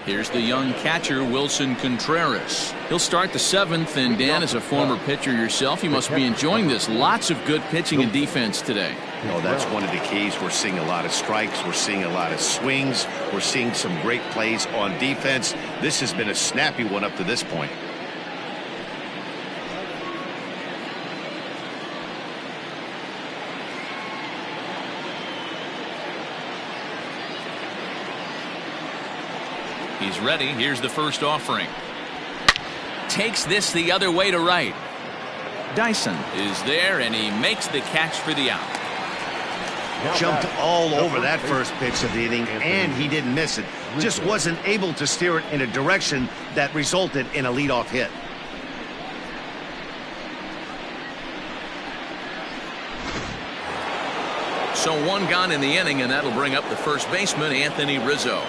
Here's the young catcher, Wilson Contreras. He'll start the 7th, and Dan, as a former pitcher yourself, you must be enjoying this. Lots of good pitching and defense today. Oh, that's one of the keys. We're seeing a lot of strikes. We're seeing a lot of swings. We're seeing some great plays on defense. This has been a snappy one up to this point. He's ready. Here's the first offering. Takes this the other way to right. Dyson is there, and he makes the catch for the out. Jumped all over that first pitch of the inning, and he didn't miss it. Just wasn't able to steer it in a direction that resulted in a leadoff hit. So 1 gone in the inning, and that'll bring up the first baseman, Anthony Rizzo.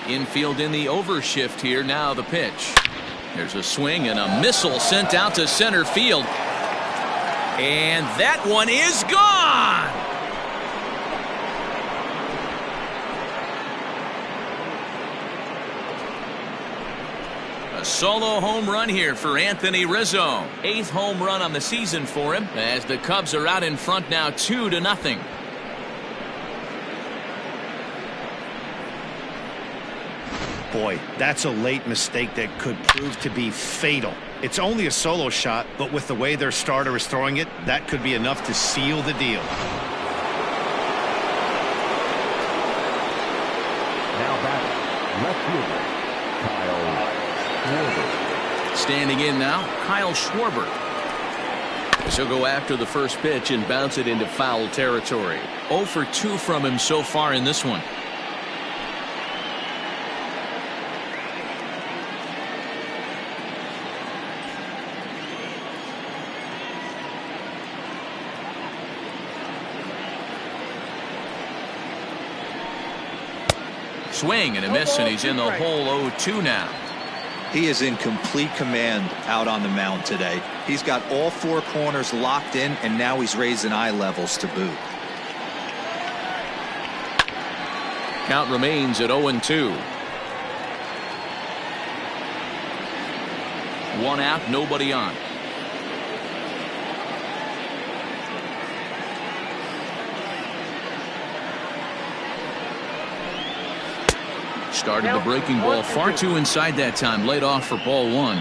Infield in the overshift here. Now the pitch. There's a swing and a missile sent out to center field. And that one is gone. A solo home run here for Anthony Rizzo. 8th home run on the season for him, as the Cubs are out in front now 2-0. Boy, that's a late mistake that could prove to be fatal. It's only a solo shot, but with the way their starter is throwing it, that could be enough to seal the deal. Now batting, left fielder, Kyle Schwarber. Standing in now, Kyle Schwarber. He'll go after the first pitch and bounce it into foul territory. 0 for 2 from him so far in this one. Swing and a miss, and he's in the hole 0-2 now. He is in complete command out on the mound today. He's got all 4 corners locked in, and now he's raising eye levels to boot. Count remains at 0-2. 1 out, nobody on. Started the breaking ball far too inside that time. Laid off for ball 1.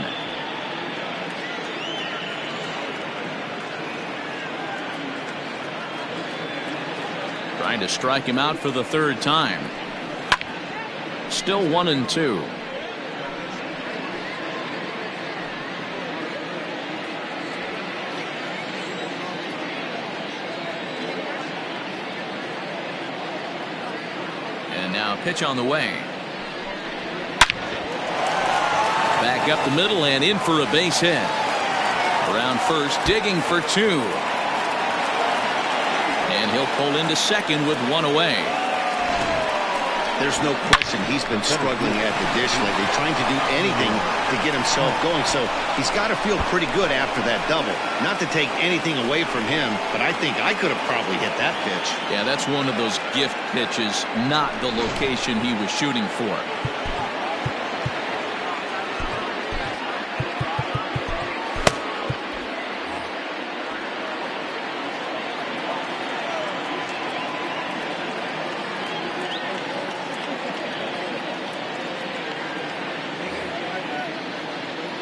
Trying to strike him out for the 3rd time. Still 1-2. And now pitch on the way. Back up the middle and in for a base hit. Around first, digging for 2. And he'll pull into second with 1 away. There's no question he's been struggling at the dish lately, trying to do anything to get himself going. So he's got to feel pretty good after that double. Not to take anything away from him, but I think I could have probably hit that pitch. Yeah, that's one of those gift pitches, not the location he was shooting for.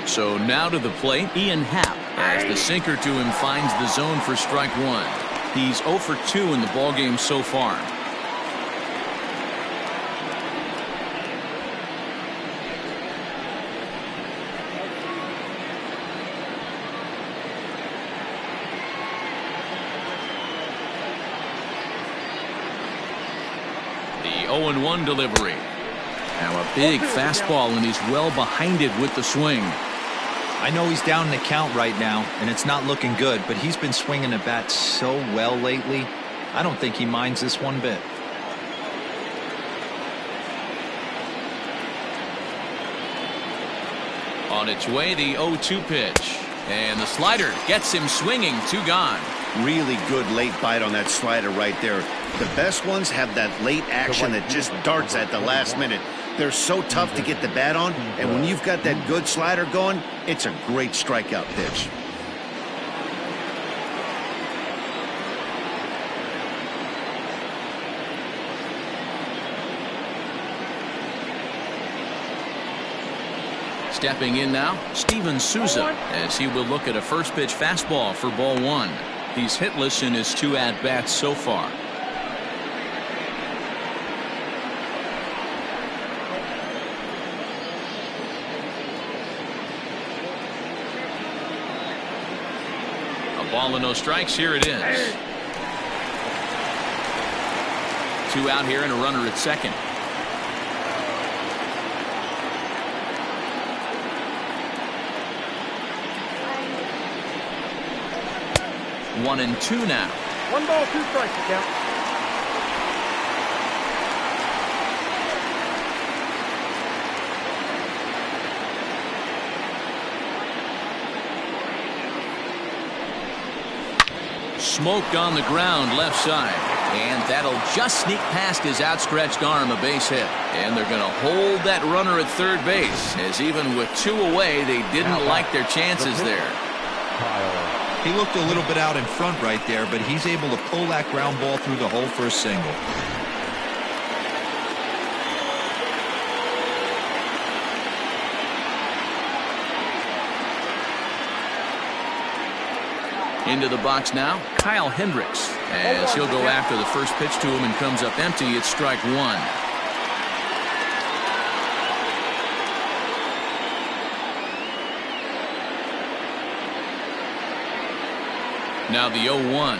So now to the plate, Ian Happ, as the sinker to him finds the zone for strike 1. He's 0 for 2 in the ballgame so far. The 0-1 delivery. Now a big fastball, and he's well behind it with the swing. I know he's down in the count right now, and it's not looking good, but he's been swinging the bat so well lately. I don't think he minds this one bit. On its way, the 0-2 pitch. And the slider gets him swinging. 2 gone. Really good late bite on that slider right there. The best ones have that late action that just darts at the last minute. They're so tough to get the bat on, and when you've got that good slider going, it's a great strikeout pitch. Stepping in now, Steven Souza, as he will look at a first pitch fastball for ball 1. He's hitless in his 2 at-bats so far. A ball and no strikes. Here it is. 2 out here and a runner at second. 1-2 now. 1 ball, 2 strikes to count. Smoked on the ground left side, and that'll just sneak past his outstretched arm, a base hit. And they're going to hold that runner at third base, as even with 2 away, they didn't like their chances there. He looked a little bit out in front right there, but he's able to pull that ground ball through the hole for a single. Into the box now, Kyle Hendricks, as he'll go after the first pitch to him and comes up empty. It's strike 1. Now the 0-1.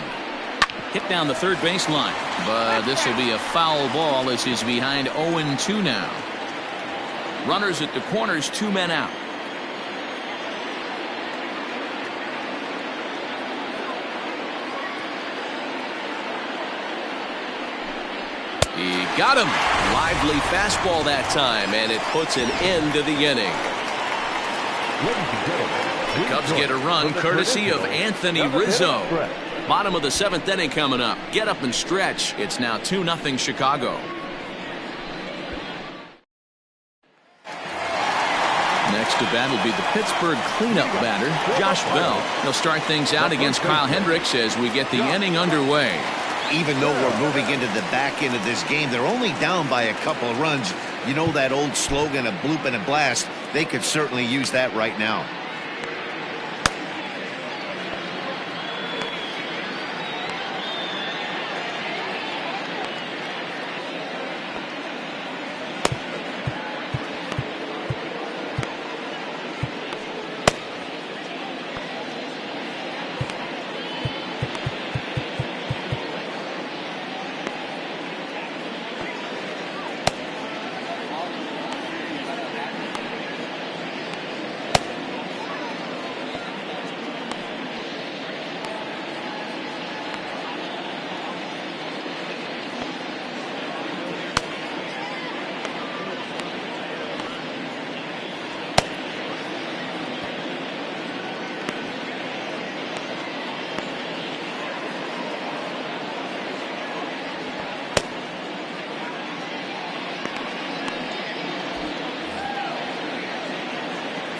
Hit down the third baseline, but this will be a foul ball as he's behind 0-2 now. Runners at the corners, 2 men out. He got him. Lively fastball that time, and it puts an end to the inning. The Cubs get a run courtesy of Anthony Rizzo. Bottom of the 7th inning coming up. Get up and stretch. It's now 2-0 Chicago. Next to bat will be the Pittsburgh cleanup batter, Josh Bell. He'll start things out against Kyle Hendricks as we get the inning underway. Even though we're moving into the back end of this game, they're only down by a couple of runs. You know that old slogan, a bloop and a blast? They could certainly use that right now.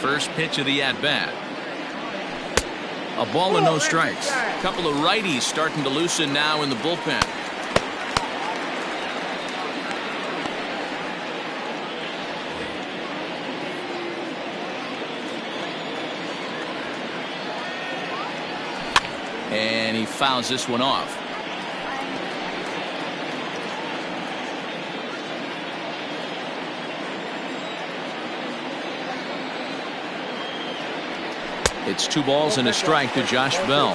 First pitch of the at-bat. A ball and no strikes. A couple of righties starting to loosen now in the bullpen. And he fouls this one off. It's 2 balls and a strike to Josh Bell.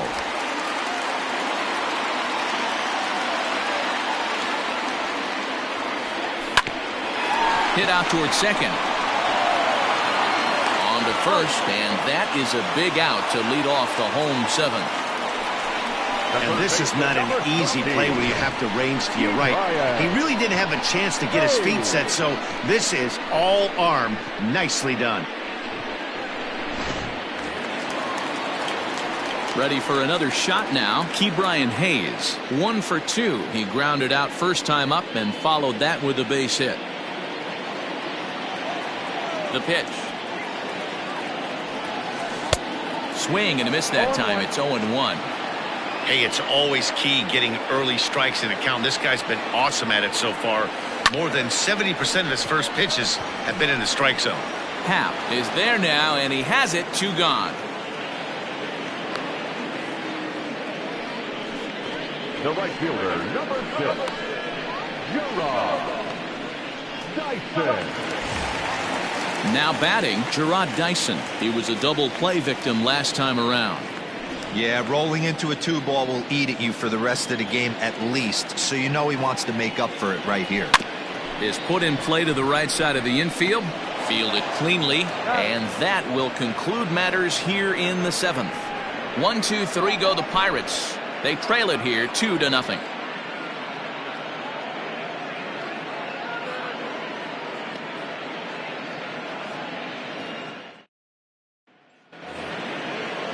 Hit out towards second. On to first, and that is a big out to lead off the home 7th. And this is not an easy play where you have to range to your right. He really didn't have a chance to get his feet set, so this is all arm. Nicely done. Ready for another shot now. Ke'Bryan Hayes, 1 for 2. He grounded out first time up and followed that with a base hit. The pitch. Swing and a miss that time. It's 0-1. Hey, it's always key getting early strikes in a count. This guy's been awesome at it so far. More than 70% of his first pitches have been in the strike zone. Happ is there now, and he has it. 2 gone. The right fielder, number 6, Jarrod Dyson. Now batting, Jarrod Dyson. He was a double play victim last time around. Yeah, rolling into a 2-ball will eat at you for the rest of the game at least, so you know he wants to make up for it right here. Is put in play to the right side of the infield. Fielded cleanly, and that will conclude matters here in the 7th. 1, 2, 3 go the Pirates. They trail it here 2-0.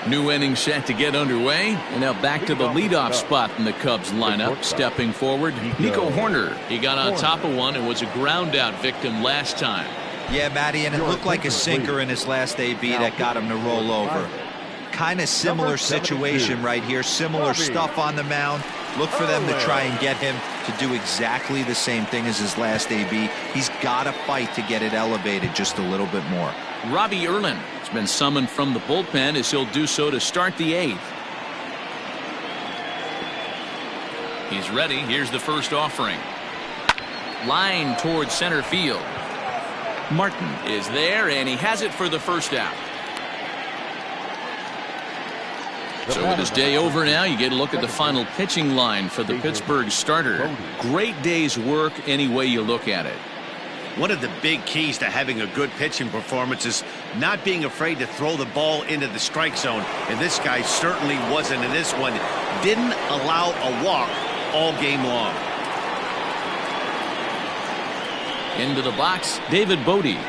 New inning set to get underway, and now back to the leadoff spot in the Cubs lineup. Stepping forward, Nico Hoerner. He got on top of one and was a ground out victim last time. Yeah, Matty, and it looked like a sinker in his last AB that got him to roll over. Kind of similar situation right here. Similar stuff on the mound. Look for them to try and get him to do exactly the same thing as his last AB. He's got to fight to get it elevated just a little bit more. Robbie Erlin has been summoned from the bullpen as he'll do so to start the 8th. He's ready. Here's the first offering. Line towards center field. Martin is there, and he has it for the first out. So with his day over now, you get a look at the final pitching line for the Pittsburgh starter. Great day's work any way you look at it. One of the big keys to having a good pitching performance is not being afraid to throw the ball into the strike zone. And this guy certainly wasn't in this one. Didn't allow a walk all game long. Into the box, David Bodie.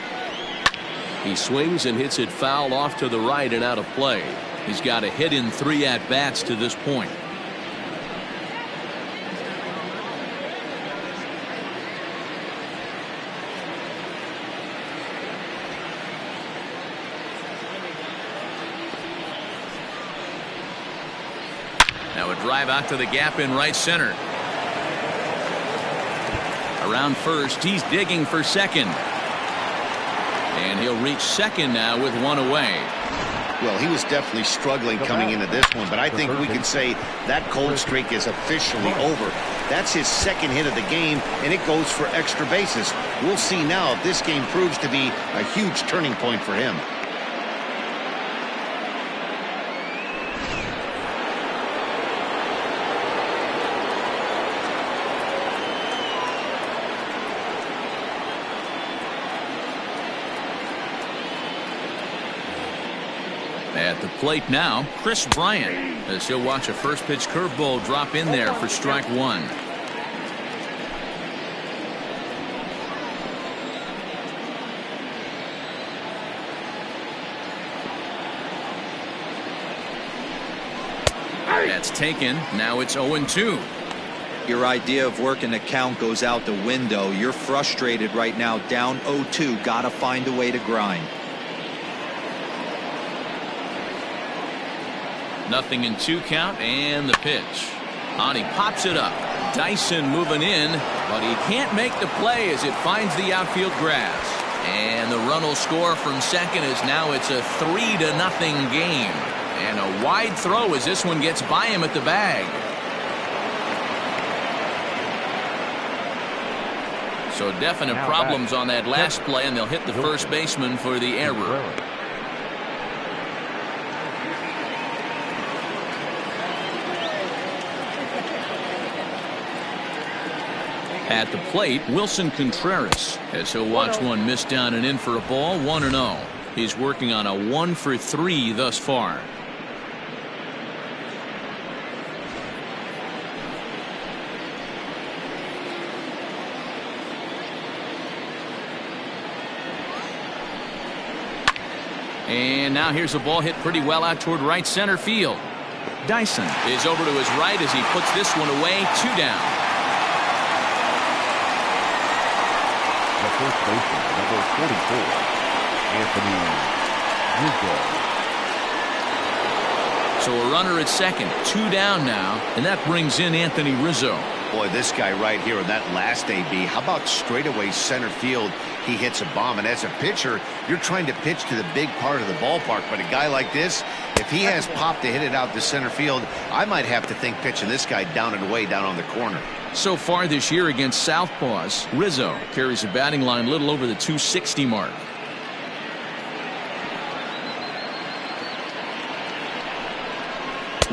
He swings and hits it foul off to the right and out of play. He's got a hit in 3 at-bats to this point. Now a drive out to the gap in right center. Around first, he's digging for second. And he'll reach second now with 1 away. Well, he was definitely struggling coming into this one, but I think we can say that cold streak is officially over. That's his second hit of the game, and it goes for extra bases. We'll see now if this game proves to be a huge turning point for him. At the plate now, Chris Bryant, as he'll watch a first pitch curveball drop in there for strike 1. That's taken. Now it's 0-2. Your idea of working the count goes out the window. You're frustrated right now, down 0-2. Got to find a way to grind. 0-2 count, and the pitch. On, he pops it up. Dyson moving in, but he can't make the play as it finds the outfield grass. And the run will score from second as now it's a 3-0 game. And a wide throw as this one gets by him at the bag. So definite Now problems back. on that last play, and they'll hit the first baseman for the error. At the plate, Wilson Contreras, as he'll watch one miss down and in for a ball. 1-0. He's working on a 1-for-3 thus far. And now here's a ball hit pretty well out toward right center field. Dyson is over to his right as he puts this one away. 2 down. The first baseman, number 44, Anthony Rizzo. So a runner at second, 2 down now, and that brings in Anthony Rizzo. Boy, this guy right here in that last AB, how about straightaway center field? He hits a bomb, and as a pitcher, you're trying to pitch to the big part of the ballpark, but a guy like this, if he has pop to hit it out to center field, I might have to think pitching this guy down and away down on the corner. So far this year against Southpaws, Rizzo carries a batting line little over the 260 mark.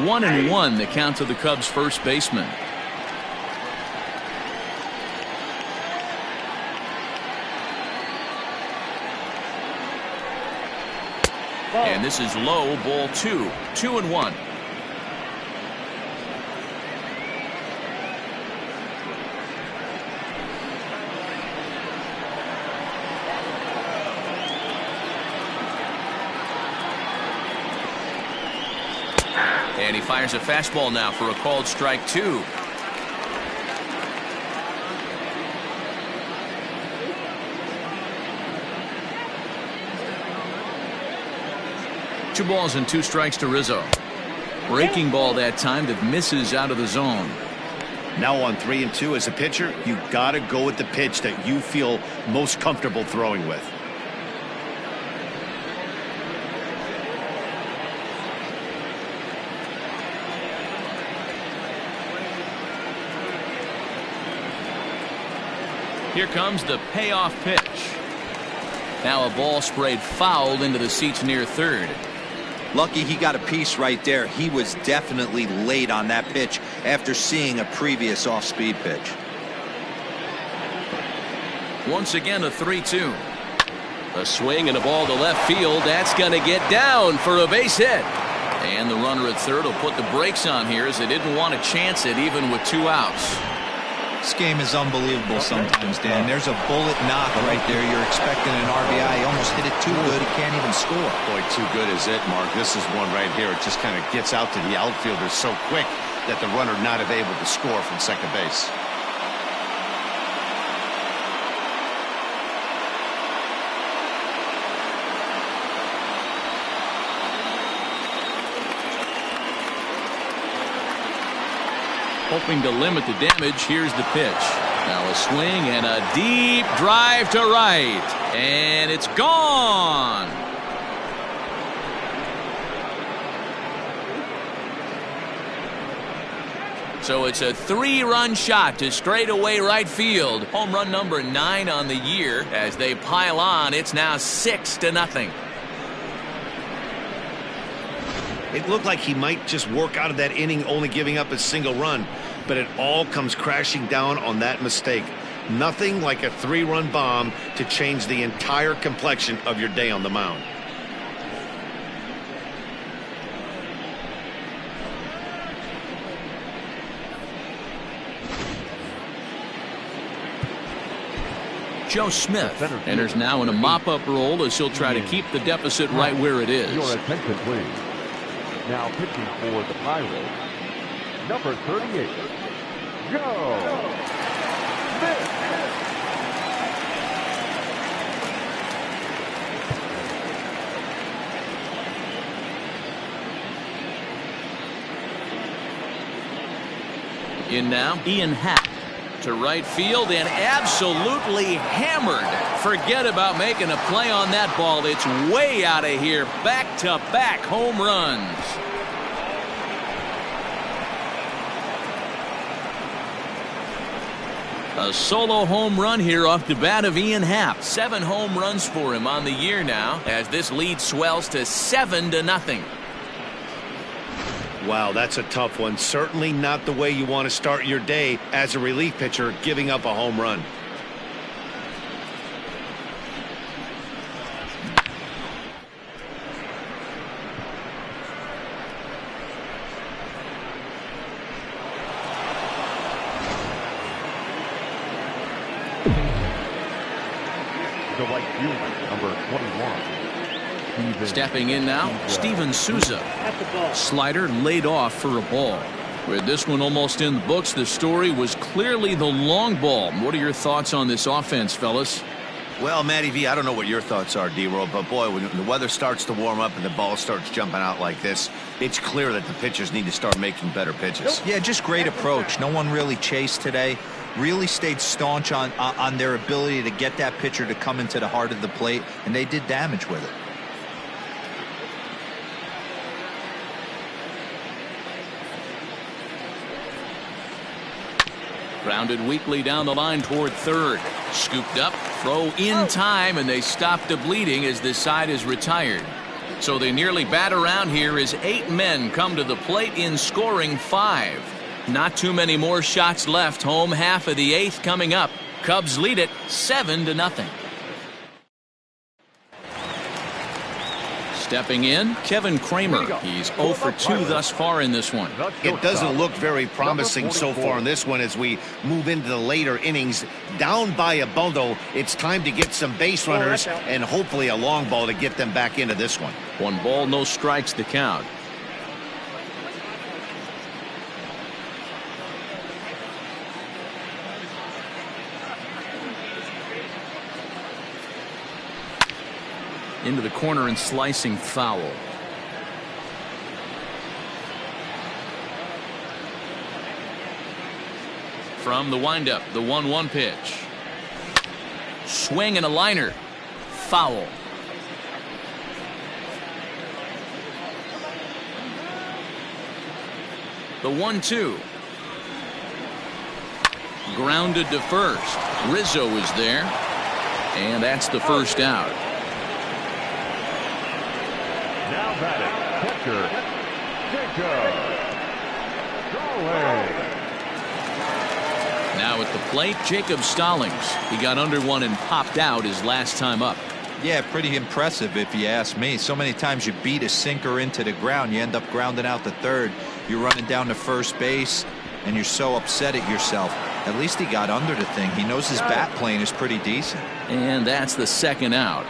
One and one, the count to the Cubs' first baseman. And this is low, ball 2. 2-1. And he fires a fastball now for a called strike 2. Two balls and 2 strikes to Rizzo. Breaking ball that time that misses out of the zone. Now on 3-2 as a pitcher, you got to go with the pitch that you feel most comfortable throwing with. Here comes the payoff pitch. Now a ball sprayed fouled into the seats near third. Lucky he got a piece right there. He was definitely late on that pitch after seeing a previous off-speed pitch. Once again a 3-2. A swing and a ball to left field. That's going to get down for a base hit. And the runner at third will put the brakes on here as they didn't want to chance it even with 2 outs. This game is unbelievable sometimes, Dan. There's a bullet knock right there. You're expecting an RBI. He almost hit it too good. He can't even score. Boy, too good is it, Mark. This is one right here. It just kind of gets out to the outfielder so quick that the runner not able to score from second base. Hoping to limit the damage. Here's the pitch. Now a swing and a deep drive to right. And it's gone. So it's a 3-run shot to straightaway right field. Home run number 9 on the year. As they pile on, it's now 6-0. It looked like he might just work out of that inning only giving up a single run, but it all comes crashing down on that mistake. Nothing like a 3-run bomb to change the entire complexion of your day on the mound. Joe Smith enters now in a mop-up role as he'll try to keep the deficit right where it is. Your attention, please. Now pitching for the Pirates, number 38, Joe Smith. In now, Ian Happ to right field and absolutely hammered. Forget about making a play on that ball. It's way out of here. Back-to-back home runs. A solo home run here off the bat of Ian Happ. 7 home runs for him on the year now as this lead swells to 7-0. Wow, that's a tough one. Certainly not the way you want to start your day as a relief pitcher, giving up a home run. The right fielder, number 21. Stepping in now, Steven Souza. Slider laid off for a ball. With this one almost in the books, the story was clearly the long ball. What are your thoughts on this offense, fellas? Well, Matty V, I don't know what your thoughts are, D-Roll, but boy, when the weather starts to warm up and the ball starts jumping out like this, it's clear that the pitchers need to start making better pitches. Yeah, just great approach. No one really chased today. Really stayed staunch on their ability to get that pitcher to come into the heart of the plate, and they did damage with it. Grounded weakly down the line toward third. Scooped up, throw in time, and they stop the bleeding as this side is retired. So they nearly bat around here as 8 men come to the plate in scoring 5. Not too many more shots left. Home half of the 8th coming up. Cubs lead it 7-0. Stepping in, Kevin Kramer. He's 0 for 2 thus far in this one. It doesn't look very promising so far in this one as we move into the later innings. Down by a bundle, it's time to get some base runners and hopefully a long ball to get them back into this one. 1 ball, no strikes to count. Into the corner and slicing foul. From the windup, the 1-1 pitch. Swing and a liner. Foul. The 1-2. Grounded to first. Rizzo is there. And that's the first out. Now batting, catcher, Jacob Stallings. Now at the plate, Jacob Stallings. He got under one and popped out his last time up. Yeah, pretty impressive if you ask me. So many times you beat a sinker into the ground, you end up grounding out to third. You're running down to first base, and you're so upset at yourself. At least he got under the thing. He knows his bat plane is pretty decent. And that's the second out.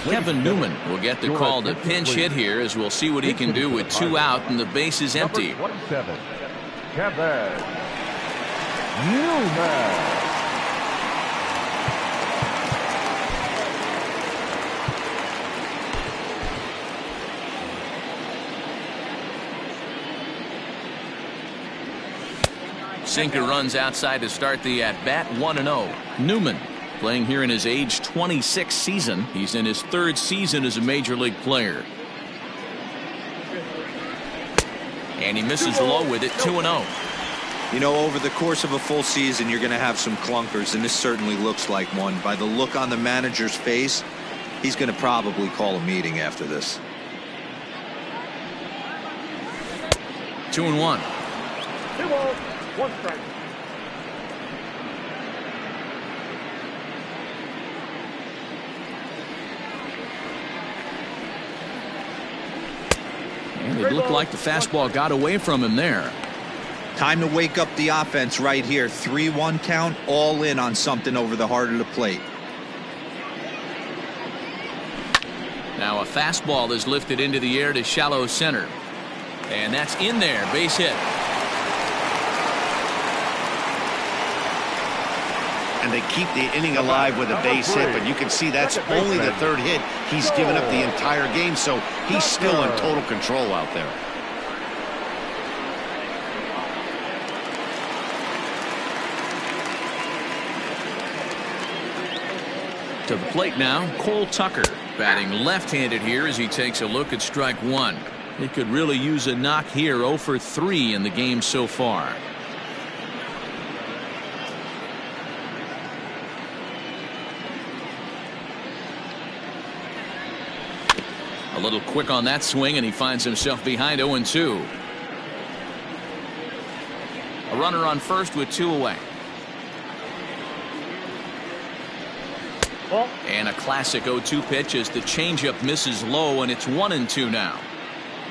Kevin Newman will get the call to pinch hit here, as we'll see what he can do with 2 out and the base is empty. Number 27, Kevin Newman. Sinker runs outside to start the at-bat. 1-0. Newman playing here in his age 26 season. He's in his 3rd season as a major league player. And he misses low with it. 2-0. You know, over the course of a full season, you're going to have some clunkers, and this certainly looks like one. By the look on the manager's face, he's going to probably call a meeting after this. 2-1. 2 balls, 1 strike. And it looked like the fastball got away from him there. Time to wake up the offense right here. 3-1 count, all in on something over the heart of the plate. Now a fastball is lifted into the air to shallow center. And that's in there. Base hit. they keep the inning alive with a base hit, but you can see that's only the third hit he's given up the entire game, so he's still in total control out there. To the plate now, Cole Tucker, batting left-handed here as he takes a look at strike one. He could really use a knock here. 0 for 3 in the game so far. A little quick on that swing, and he finds himself behind 0-2. A runner on first with 2 away. And a classic 0-2 pitch as the changeup misses low, and it's 1-2 now.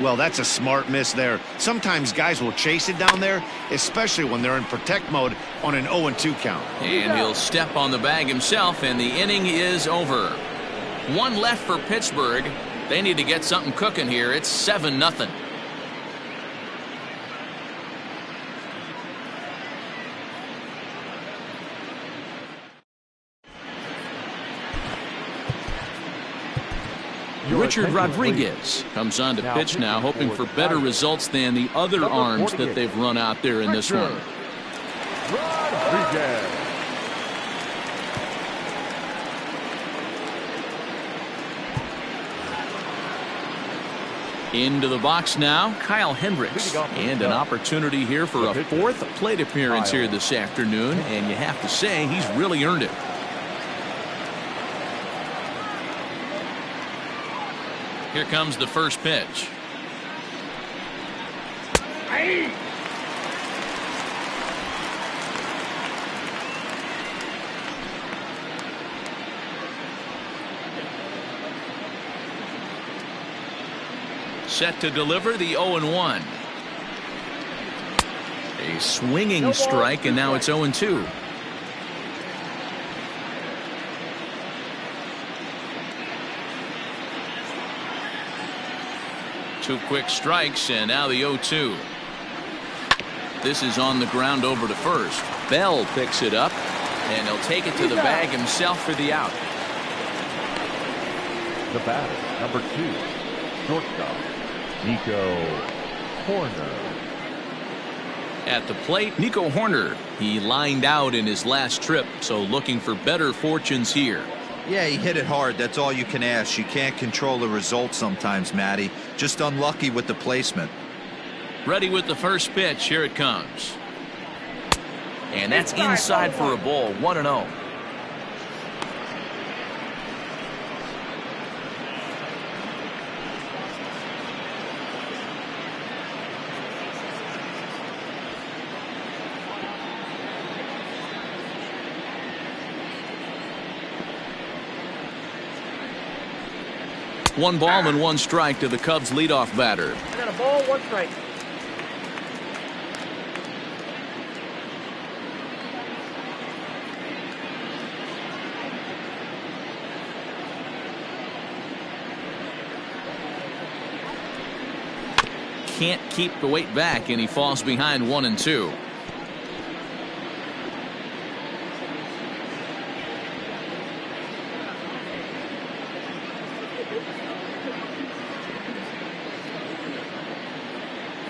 Well, that's a smart miss there. Sometimes guys will chase it down there, especially when they're in protect mode on an 0-2 count. And he'll step on the bag himself, and the inning is over. 1 left for Pittsburgh. They need to get something cooking here. It's 7-0. Richard Rodriguez comes on to pitch now, hoping for better results than the other arms that they've run out there in this one. Rodriguez. Into the box now, Kyle Hendricks, and an opportunity here for a 4th plate appearance here this afternoon, and you have to say he's really earned it. Here comes the first pitch. Set to deliver the 0-1. A swinging strike, and now it's 0-2. Two quick strikes, and now the 0-2. This is on the ground over to first. Bell picks it up, and he'll take it to the bag himself for the out. The batter, number 2, shortstop, Nico Hoerner. At the plate, Nico Hoerner. He lined out in his last trip, so looking for better fortunes here. Yeah, he hit it hard. That's all you can ask. You can't control the result sometimes, Matty. Just unlucky with the placement. Ready with the first pitch. Here it comes. And that's inside for a ball. 1-0. One ball and 1 strike to the Cubs leadoff batter. I got a ball, 1 strike. Can't keep the weight back, and he falls behind 1-2.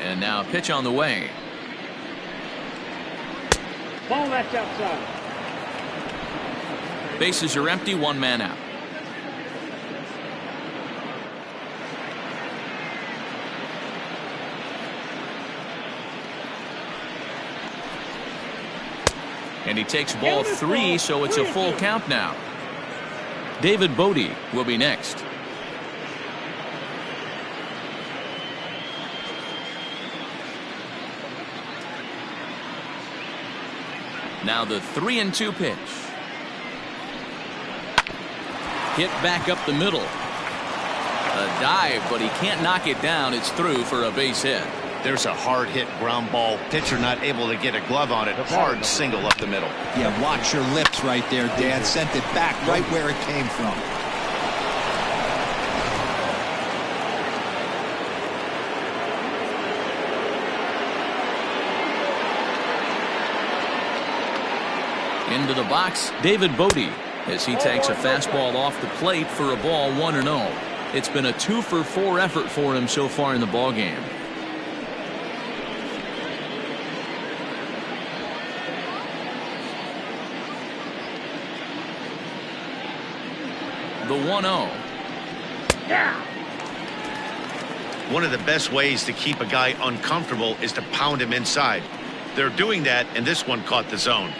And now a pitch on the way. Ball, that's outside. Bases are empty, 1 man out. And he takes ball 3, so it's a full count now. David Bodie will be next. Now the 3-2 pitch. Hit back up the middle. A dive, but he can't knock it down. It's through for a base hit. There's a hard hit ground ball. Pitcher not able to get a glove on it. Hard single up the middle. Yeah, watch your lips right there, Dad. Sent it back right where it came from. Into the box, David Bodie, as he takes a fastball off the plate for a ball 1-0. It's been a 2-for-4 effort for him so far in the ballgame. The 1-0. One of the best ways to keep a guy uncomfortable is to pound him inside. They're doing that, and this one caught the zone.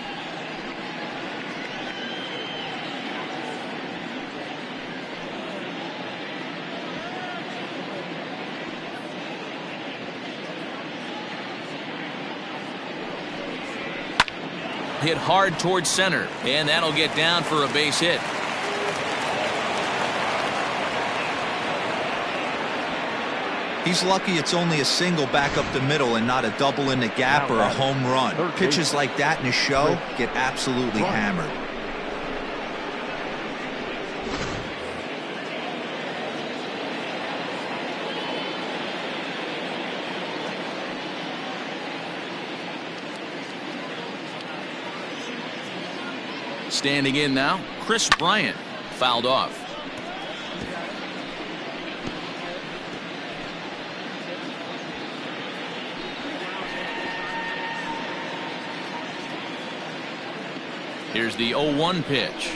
Hit hard towards center, and that'll get down for a base hit. He's lucky it's only a single back up the middle and not a double in the gap or a home run. Pitches like that in a show get absolutely hammered. Standing in now, Chris Bryant, fouled off. Here's the 0-1 pitch.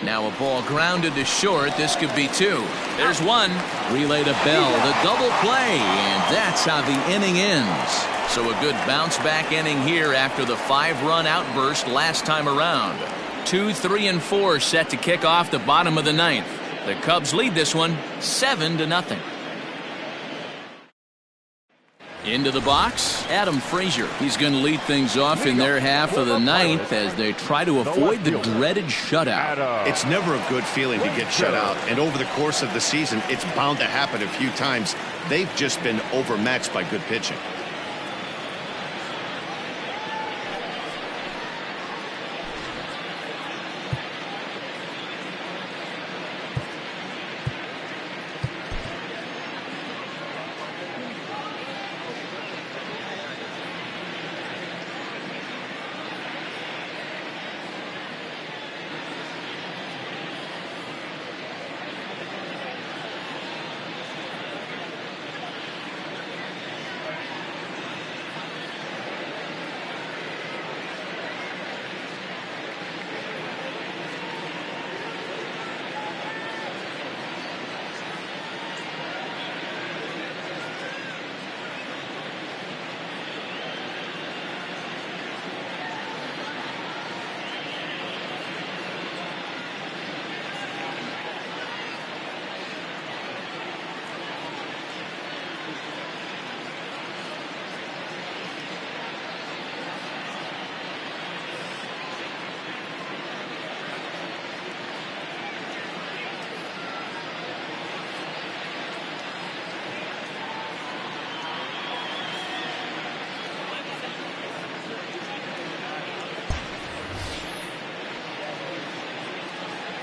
Now a ball grounded to short. This could be two. There's one. Relay to Bell. The double play. And that's how the inning ends. So a good bounce back inning here after the 5-run outburst last time around. 2, 3, and 4 set to kick off the bottom of the 9th. The Cubs lead this one 7-0. Into the box, Adam Frazier. He's going to lead things off in their half of the 9th as they try to avoid the dreaded shutout. It's never a good feeling to get shut out, and over the course of the season, it's bound to happen a few times. They've just been overmatched by good pitching.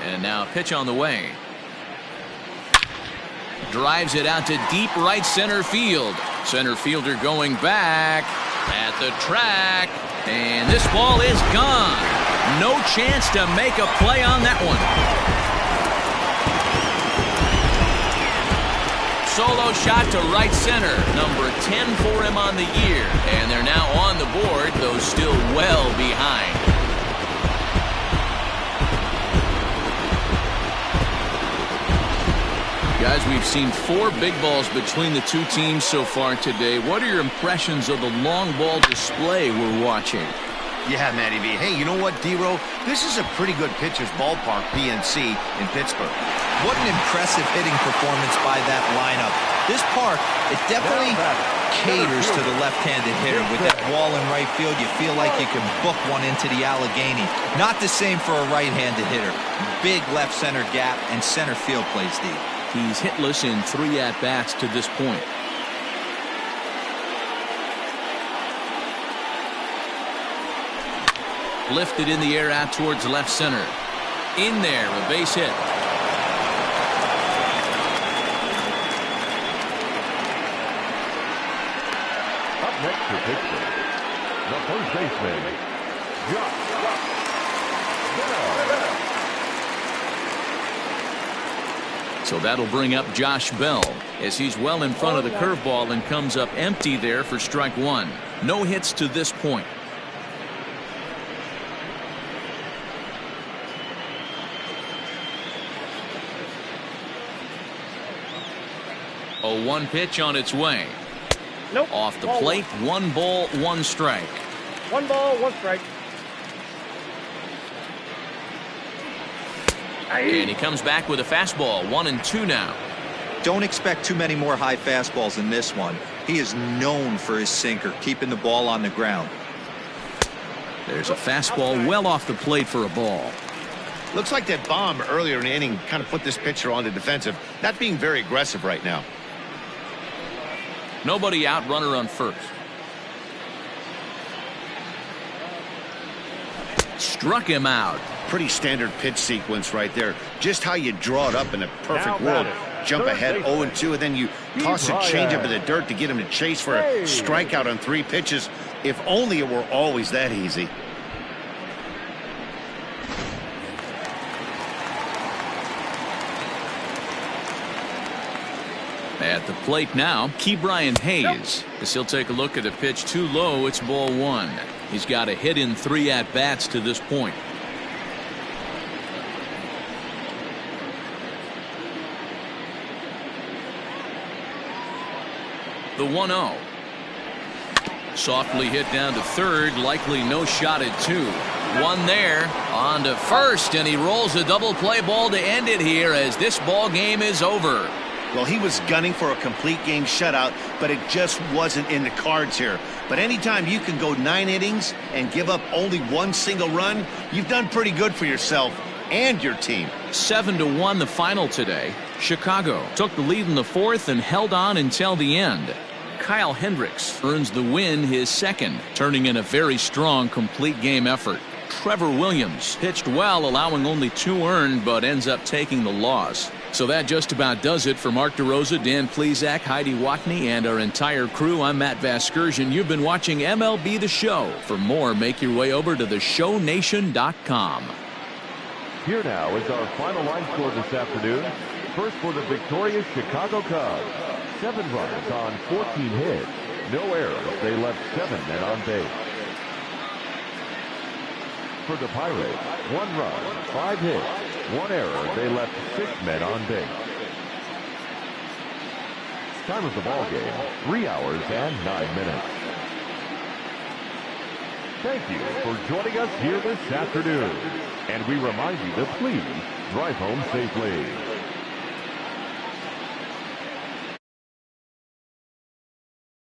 And now pitch on the way. Drives it out to deep right center field. Center fielder going back at the track. And this ball is gone. No chance to make a play on that one. Solo shot to right center. Number 10 for him on the year. And they're now on the board, though still well behind. Guys, we've seen 4 big balls between the two teams so far today. What are your impressions of the long ball display we're watching? Yeah, Matty V. Hey, you know what, D-Row? This is a pretty good pitcher's ballpark, PNC, in Pittsburgh. What an impressive hitting performance by that lineup. This park, it definitely caters to the left-handed hitter. With that wall in right field, you feel like you can book one into the Allegheny. Not the same for a right-handed hitter. Big left center gap, and center field plays deep. He's hitless in 3 at-bats to this point. Lifted in the air out towards left center. In there, a base hit. Up next for Pittsburgh, the first baseman, Josh So that'll bring up Josh Bell as he's well in front of the curveball and comes up empty there for strike one. No hits to this point. 0-1 pitch on its way. Nope. Off the Ball plate, 1 ball, 1 strike. 1 ball, 1 strike. And he comes back with a fastball, 1-2 now. Don't expect too many more high fastballs in this one. He is known for his sinker, keeping the ball on the ground. There's a fastball well off the plate for a ball. Looks like that bomb earlier in the inning kind of put this pitcher on the defensive, not being very aggressive right now. Nobody out, runner on first. Struck him out. Pretty standard pitch sequence right there. Just how you draw it up in a perfect world. Jump ahead 0-2, and then you toss a changeup in the dirt to get him to chase for a strikeout on 3 pitches. If only it were always that easy. At the plate now, Ke'Bryan Hayes. As he'll take a look at a pitch too low, it's ball 1. He's got a hit in 3 at-bats to this point. The 1-0. Softly hit down to third, likely no shot at 2. 1 there, on to first, and he rolls a double play ball to end it here as this ball game is over. Well, he was gunning for a complete game shutout, but it just wasn't in the cards here. But anytime you can go 9 innings and give up only 1 single run, you've done pretty good for yourself and your team. 7-1 the final today. Chicago took the lead in the 4th and held on until the end. Kyle Hendricks earns the win, his 2nd, turning in a very strong complete game effort. Trevor Williams pitched well, allowing only 2 earned, but ends up taking the loss. So that just about does it for Mark DeRosa, Dan Plesac, Heidi Watney, and our entire crew. I'm Matt Vasgersian. You've been watching MLB The Show. For more, make your way over to theshownation.com. Here now is our final line score this afternoon. First for the victorious Chicago Cubs. 7 runs on 14 hits. No errors. They left 7 men on base. For the Pirates, 1 run, 5 hits, 1 error. They left 6 men on base. Time of the ball game, 3 hours and 9 minutes. Thank you for joining us here this afternoon. And we remind you to please drive home safely.